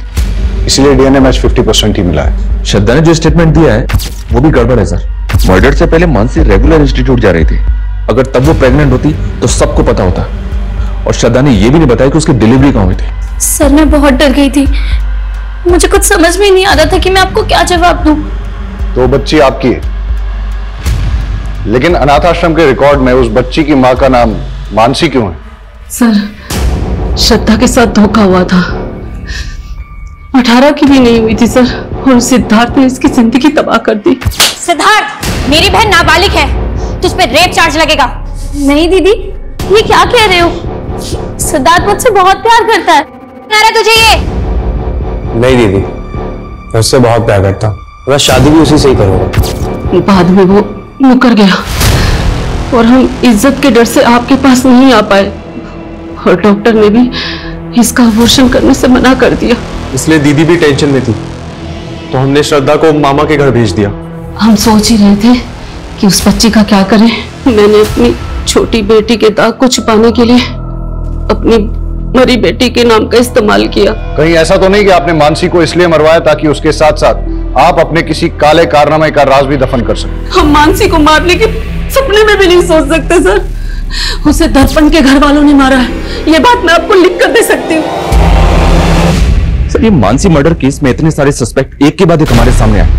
इसलिए डीएनए मैच 50% ही मिला है। श्रद्धा ने जो स्टेटमेंट दिया है वो भी गड़बड़ है सर। मर्डर से पहले मानसी रेगुलर इंस्टीट्यूट जा रही थी। अगर तब वो प्रेग्नेंट होती तो सबको पता होता, और श्रद्धा ने यह भी नहीं बताया कि उसकी डिलीवरी कहां हुई थी। सर मैं बहुत डर गई थी, मुझे कुछ समझ में नहीं आ रहा था कि मैं आपको क्या जवाब दूं। तो बच्ची आपकी है, लेकिन अनाथ आश्रम के रिकॉर्ड में उस बच्ची की मां का नाम मानसी क्यों है? सर श्रद्धा के साथ धोखा हुआ था, 18 की भी नहीं हुई थी सर, और सिद्धार्थ ने इसकी जिंदगी तबाह कर दी। सिद्धार्थ, मेरी बहन नाबालिग है, तुझ पे रेप चार्ज लगेगा। नहीं दीदी, ये क्या कह रहे हो? सिद्धार्थ मुझसे बहुत प्यार करता है। अरे तुझे ये? नहीं दीदी, मैं उससे बहुत प्यार करता हूँ, मैं शादी भी उसी से ही करूंगा। बाद में वो मुकर गया और हम इज्जत के डर से आपके पास नहीं आ पाए, और डॉक्टर ने भी इसका अबॉर्शन करने से मना कर दिया। इसलिए दीदी भी टेंशन में थी, तो हमने श्रद्धा को मामा के घर भेज दिया। हम सोच ही रहे थे कि उस बच्ची का क्या करें। मैंने अपनी छोटी बेटी के दाग को छुपाने के लिए अपनी मरी बेटी के नाम का इस्तेमाल किया। कहीं ऐसा तो नहीं कि आपने मानसी को इसलिए मरवाया ताकि उसके साथ साथ आप अपने किसी काले कारनामे का राज भी दफन कर सकें? हम मानसी को मारने के सपने में भी नहीं सोच सकते सर। उसे दर्पण के घर वालों ने मारा है, ये बात मैं आपको लिख कर दे सकती हूँ। सर ये मानसी मर्डर केस में इतने सारे सस्पेक्ट एक के बाद एक हमारे सामने आए,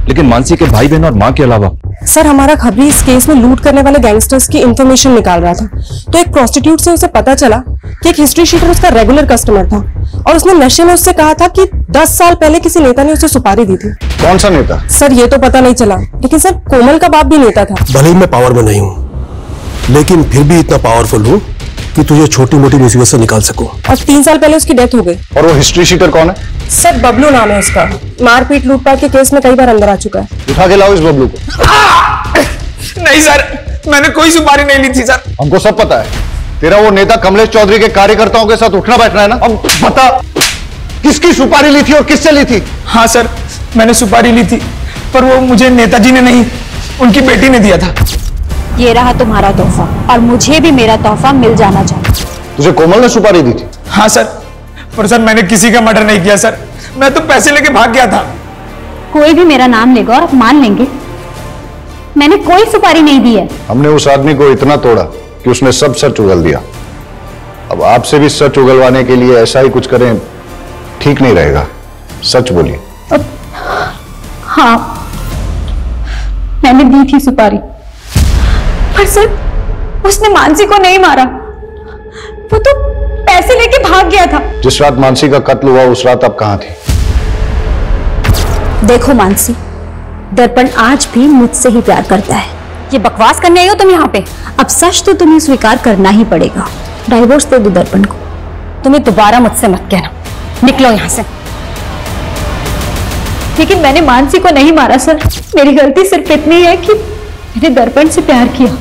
लेकिन मानसी के भाई बहन और मां के अलावा। सर हमारा खबरी इस केस में लूट करने वाले गैंगस्टर्स की इंफॉर्मेशन निकाल रहा था, तो एक प्रोस्टिट्यूट से उसे पता चला कि एक हिस्ट्री शीटर उसका रेगुलर कस्टमर था, और उसने नशे में उससे कहा था कि 10 साल पहले किसी नेता ने उसे सुपारी दी थी। कौन सा नेता? सर ये तो पता नहीं चला, लेकिन सर कोमल का बाप भी नेता था। भले ही मैं पावर में नहीं हूं, लेकिन फिर भी इतना पावरफुल हूं कि तुझे छोटी मोटी मुसीबत से निकाल सकूं। और 3 साल पहले उसकी डेथ हो गई। और वो हिस्ट्री शीटर कौन है? सर बबलू नाम है उसका, मारपीट लूटपाट के केस में कई बार अंदर आ चुका है। उठा के लाओ इस बबलू को। नहीं सर, मैंने कोई सुपारी नहीं ली थी सर। हमको सब पता है, तेरा वो नेता कमलेश चौधरी के कार्यकर्ताओं के साथ उठना बैठना है ना। अब बता। किसकी सुपारी ली थी और किससे ली थी? हाँ सर, मैंने सुपारी ली थी, पर वो मुझे नेताजी ने नहीं, उनकी बेटी ने दिया था। ये रहा तुम्हारा तोहफा, और मुझे भी मेरा तोहफा मिल जाना चाहिए। तुझे कोमल ने सुपारी दी थी? हाँ सर, पर सर मैंने किसी का मर्डर नहीं किया सर, मैं तो पैसे लेके भाग गया था। कोई भी मेरा नाम लेगा और आप मान लेंगे, मैंने कोई सुपारी नहीं दी है। हमने उस आदमी को इतना तोड़ा कि उसने सब सच उगल दिया। अब आपसे भी सच उगलवाने के लिए ऐसा ही कुछ करें ठीक नहीं रहेगा। सच बोलिए। हाँ, मैंने दी थी सुपारी, पर सर उसने मानसी को नहीं मारा, वो तो पैसे लेके भाग गया था। जिस रात मानसी का कत्ल हुआ उस रात आप कहां थी? देखो मानसी, दर्पण आज भी मुझसे ही प्यार करता है। ये बकवास करने आई हो तुम यहाँ पे? अब सच तो तुम्हें स्वीकार करना ही पड़ेगा। डाइवोर्स दे दो दर्पण को। तुम्हें दोबारा मुझसे मत कहना, निकलो यहाँ से। लेकिन मैंने मानसी को नहीं मारा सर, मेरी गलती सिर्फ इतनी है कि मैंने दर्पण से प्यार किया।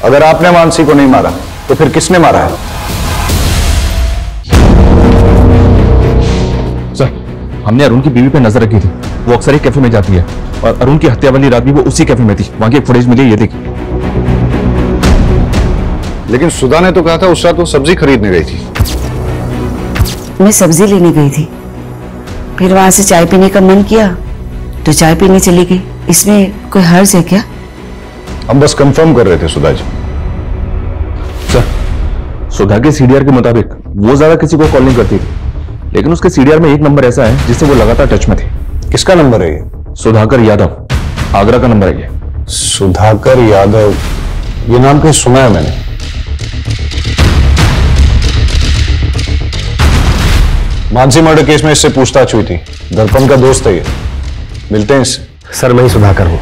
अगर आपने मानसी को नहीं मारा तो फिर किसने मारा है? सर, हमने अरुण की बीवी पे नजर रखी थी। वो अक्सर एक कैफे में जाती है और अरुण की हत्या वाली रात भी वो उसी कैफे में थी। वहां की एक फुटेज मिली, ये देखिए। लेकिन सुधा ने तो कहा था उस रात वो सब्जी खरीदने गई थी। मैं सब्जी लेने गई थी, फिर वहां से चाय पीने का मन किया तो चाय पीने चली गई। इसमें कोई हर्ज है क्या? हम बस कंफर्म कर रहे थे सुधा जी। सर, सुधा के सीडीआर के मुताबिक वो ज्यादा किसी को कॉल नहीं करती थी, लेकिन उसके सीडीआर में एक नंबर ऐसा है जिससे वो लगातार टच में थे। किसका नंबर है ये? सुधाकर यादव, आगरा का नंबर है ये। सुधाकर यादव, ये नाम कहीं सुना है मैंने। मानसी मर्डर केस में इससे पूछताछ हुई थी, दर्पण का दोस्त है ये, मिलते हैं इससे। सर, मैं ही सुधाकर हूं,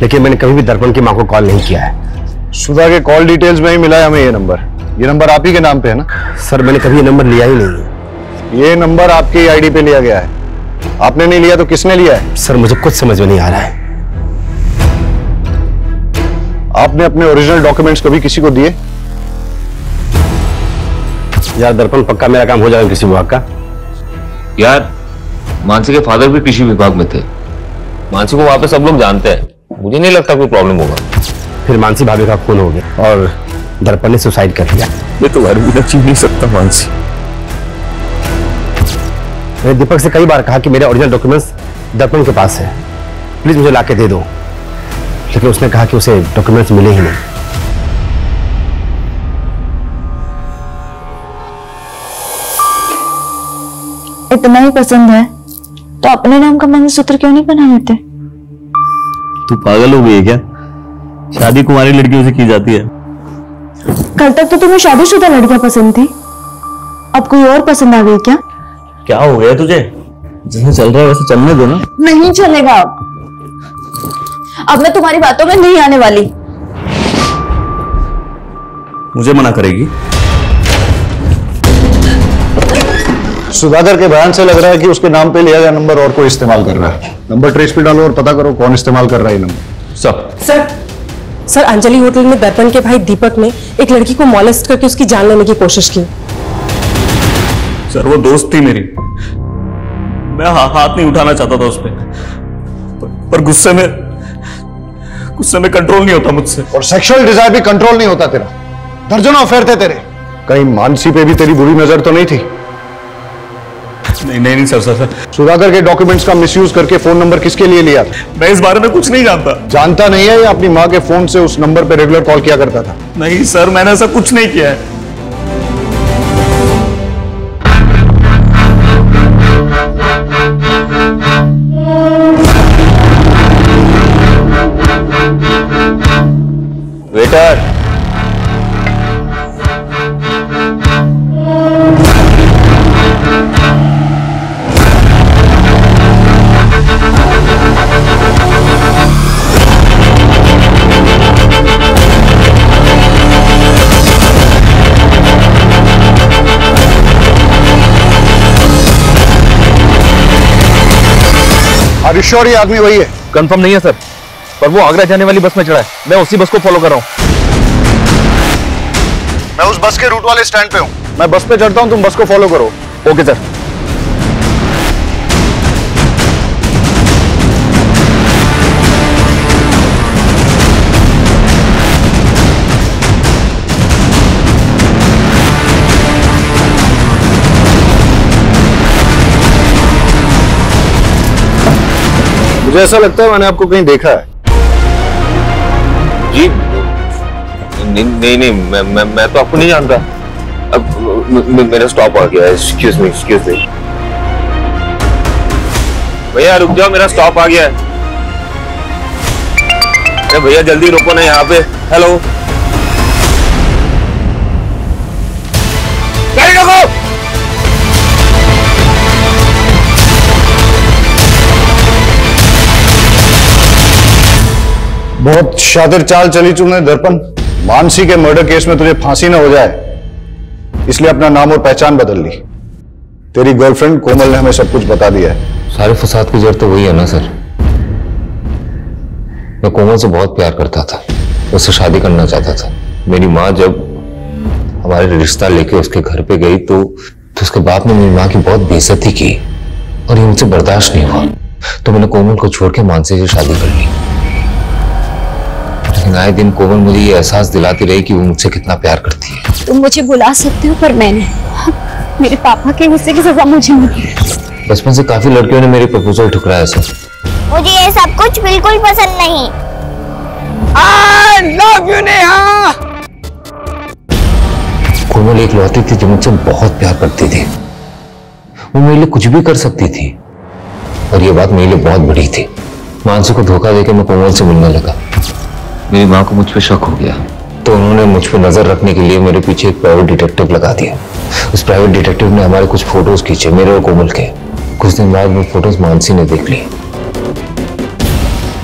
लेकिन मैंने कभी भी दर्पण की मां को कॉल नहीं किया है। सुधा के कॉल डिटेल्स में ही मिला है हमें ये नंबर। ये नंबर आप ही के नाम पे है ना? सर, मैंने कभी ये नंबर लिया ही नहीं। ये नंबर आपकी आईडी पे लिया गया है। आपने नहीं लिया तो किसने लिया है? सर, मुझे कुछ समझ में नहीं आ रहा है। आपने अपने ओरिजिनल डॉक्यूमेंट्स कभी किसी को दिए? यार दर्पण, पक्का मेरा काम हो जाएगा किसी विभाग का। यार, मानसी के फादर भी कृषि विभाग में थे। मानसी को वहां पे सब लोग जानते हैं, मुझे नहीं लगता कोई प्रॉब्लम होगा। फिर मानसी भाभी का खून हो गया और दर्पण ने सुसाइड कर लिया। मैं तो घर भी छीन नहीं सकता मानसी। मैंने दीपक से कई बार कहा कि मेरे ओरिजिनल डॉक्यूमेंट्स दर्पण के पास है, प्लीज मुझे लाके दे दो, लेकिन उसने कहा कि उसे डॉक्यूमेंट्स मिले ही नहीं। इतना ही पसंद है तो अपने नाम का मंगलसूत्र क्यों नहीं बना लेते? तू पागल हो गई है क्या? शादी कुंवारी लड़कियों से की जाती है। कल तक तो तुम्हें शादीशुदा लड़कियां पसंद थी, अब कोई और पसंद आ गई क्या? क्या हो गया तुझे? जैसे चल रहा है वैसे चलने दो ना। नहीं चलेगा। अब मैं तुम्हारी बातों में नहीं आने वाली। मुझे मना करेगी? सुधाकर के बयान से लग रहा है कि उसके नाम पे लिया गया नंबर और कोई इस्तेमाल कर रहा है। नंबर ट्रेस पे डालो और पता करो कौन इस्तेमाल कर रहा है ये नंबर। सर, अंजलि होटल में दर्पण के भाई दीपक ने एक लड़की को मॉलेस्ट करके उसकी जान लेने की कोशिश की। सर, वो दोस्त थी मेरी, मैं हाथ नहीं उठाना चाहता था उस पर गुस्से में कंट्रोल नहीं होता मुझसे। और सेक्सुअल डिजायर भी कंट्रोल नहीं होता तेरा। दर्जनों अफेयर थे तेरे। कहीं मानसी पे भी तेरी बुरी नजर तो नहीं थी? नहीं सर। सुधाकर के डॉक्यूमेंट्स का मिसयूज करके फोन नंबर किसके लिए लिया? मैं इस बारे में कुछ नहीं जानता। जानता नहीं है या अपनी माँ के फोन से उस नंबर पे रेगुलर कॉल किया करता था? नहीं सर, मैंने ऐसा कुछ नहीं किया है। वेटर, ये आदमी वही है? कंफर्म नहीं है सर, पर वो आगरा जाने वाली बस में चढ़ा है। मैं उसी बस को फॉलो कर रहा हूँ। मैं उस बस के रूट वाले स्टैंड पे हूँ। मैं बस पे चढ़ता हूँ, तुम बस को फॉलो करो। Okay sir. मुझे ऐसा लगता है मैंने आपको कहीं देखा है। जी नहीं, मैं तो आपको नहीं जानता। अब मेरा स्टॉप आ गया। Excuse me. भैया रुक जाओ, मेरा स्टॉप आ गया है। अरे भैया जल्दी रोको ना यहाँ पे। हेलो, गाड़ी रोको। बहुत शातिर चाल चली तुमने दर्पण। मानसी के मर्डर केस में तुझे फांसी ना हो जाए, इसलिए अपना नाम और पहचान बदल ली। तेरी गर्लफ्रेंड कोमल ने हमें सब कुछ बता दिया है। सारे फसाद की जड़ तो वही है ना सर। मैं कोमल से बहुत प्यार करता था, उससे शादी करना चाहता था। मेरी माँ जब हमारे रिश्ता लेके उसके घर पे गई तो उसके बाप ने मेरी माँ की बहुत बेइज्जती की और ये मुझसे बर्दाश्त नहीं हुआ। तो मैंने कोमल को छोड़ के मानसी से शादी कर ली। लेकिन आए दिन कोमल मुझे ये एहसास दिलाती रही कि वो मुझसे कितना प्यार करती है। तुम मुझे बुला सकते हो, पर मैंने मेरे पापा के गुस्से की सजा मुझे मिली। बचपन से काफी लड़कियों ने मेरी प्रपोजल ठुकराया सर। मुझे ये सब कुछ बिल्कुल पसंद नहीं। I love you, Neha. कोमल एक लौती थी जो मुझसे बहुत प्यार करती थी। वो मेरे लिए कुछ भी कर सकती थी और ये बात मेरे लिए बहुत बड़ी थी। मानसी को धोखा देकर मैं कोमल से मिलने लगा। मेरी माँ को मुझ पे शक हो गया तो उन्होंने मुझ पे नजर रखने के लिए मेरे पीछे एक प्राइवेट डिटेक्टिव लगा दिया। उस प्राइवेट डिटेक्टिव ने हमारे कुछ फोटोज खींचे, मेरे और कोमल के। कुछ दिन बाद वो फोटोज मानसी ने देख ली।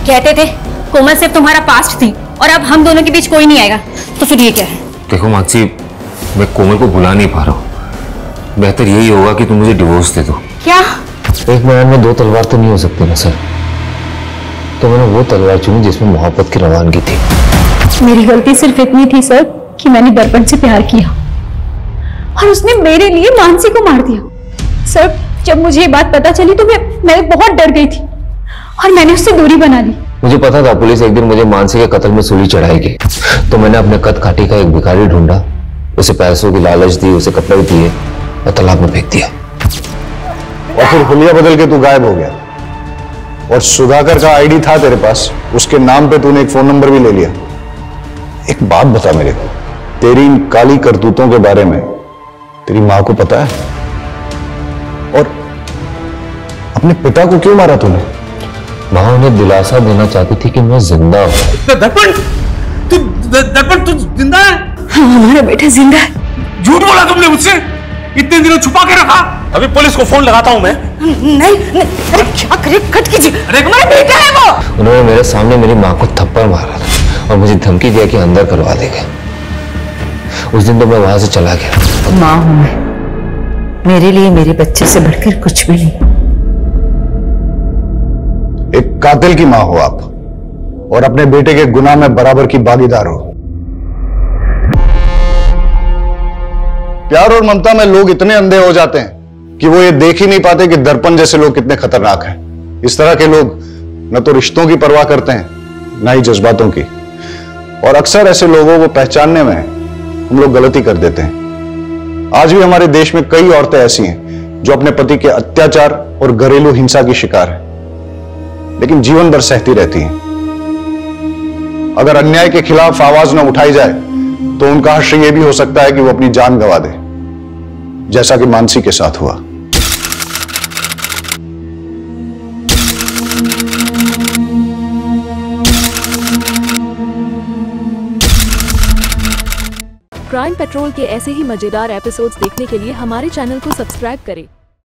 कहते थे कोमल सिर्फ तुम्हारा पास्ट थी और अब हम दोनों के बीच कोई नहीं आएगा, तो फिर ये क्या है? देखो मानसी, मैं कोमल को भुला नहीं पा रहा हूँ। बेहतर यही होगा कि तुम मुझे डिवोर्स दे दो। क्या? एक मैदान में दो तलवार तो नहीं हो सकती ना सर। तो मैंने वो तलवार चुनी जिसमें मोहब्बत की रवानगी थी। मेरी गलती सिर्फ इतनी थी सर कि मैंने दर्पण से प्यार किया और उसने मेरे लिए मानसी को मार दिया। सर जब मुझे ये बात पता चली तो मैं बहुत डर गई थी और मैंने उससे दूरी बना ली। मुझे पता था पुलिस एक दिन मुझे मानसी के कत्ल में सूली चढ़ाएगी, तो मैंने अपने कद काठी का एक भिखारी ढूंढा, उसे पैसों की लालच दी, उसे कपड़े दिए और तालाब में फेंक दिया। और फिर हुलिया बदल के तू गायब हो गया और सुधाकर का आईडी था तेरे पास, उसके नाम पे तूने एक फोन नंबर भी ले लिया। एक बात बता मेरे को, तेरी इन काली करतूतों के बारे में तेरी मां को पता है? और अपने पिता को क्यों मारा तूने? मां उन्हें दिलासा देना चाहती थी कि मैं जिंदा हूं। दर्पण तू जिंदा है? हाँ, हमारा बेटा जिंदा है। झूठ बोला तुमने मुझसे? इतने दिनों छुपा के रखा। अभी पुलिस को फोन लगाता हूं मैं। नहीं, अरे क्या करे, कट कीजिए। अरे हमारा बेटा है वो। उन्होंने मेरे सामने मेरी मां को थप्पड़ मारा था और मुझे धमकी दिया कि अंदर करवा देगा। उस दिन तो मैं वहां से चला गया। मां हूं मैं, मेरे लिए मेरे बच्चे से बढ़कर कुछ भी नहीं। एक कातिल की मां हो आप और अपने बेटे के गुनाह में बराबर की भागीदार हो। प्यार और ममता में लोग इतने अंधे हो जाते हैं कि वो ये देख ही नहीं पाते कि दर्पण जैसे लोग कितने खतरनाक हैं। इस तरह के लोग न तो रिश्तों की परवाह करते हैं, न ही जज्बातों की। और अक्सर ऐसे लोगों को पहचानने में हम लोग गलती कर देते हैं। आज भी हमारे देश में कई औरतें ऐसी हैं जो अपने पति के अत्याचार और घरेलू हिंसा की शिकार हैं, लेकिन जीवन भर सहती रहती हैं। अगर अन्याय के खिलाफ आवाज न उठाई जाए तो उनका हश्र यह भी हो सकता है कि वो अपनी जान गंवा दे, जैसा कि मानसी के साथ हुआ। क्राइम पेट्रोल के ऐसे ही मजेदार एपिसोड्स देखने के लिए हमारे चैनल को सब्सक्राइब करें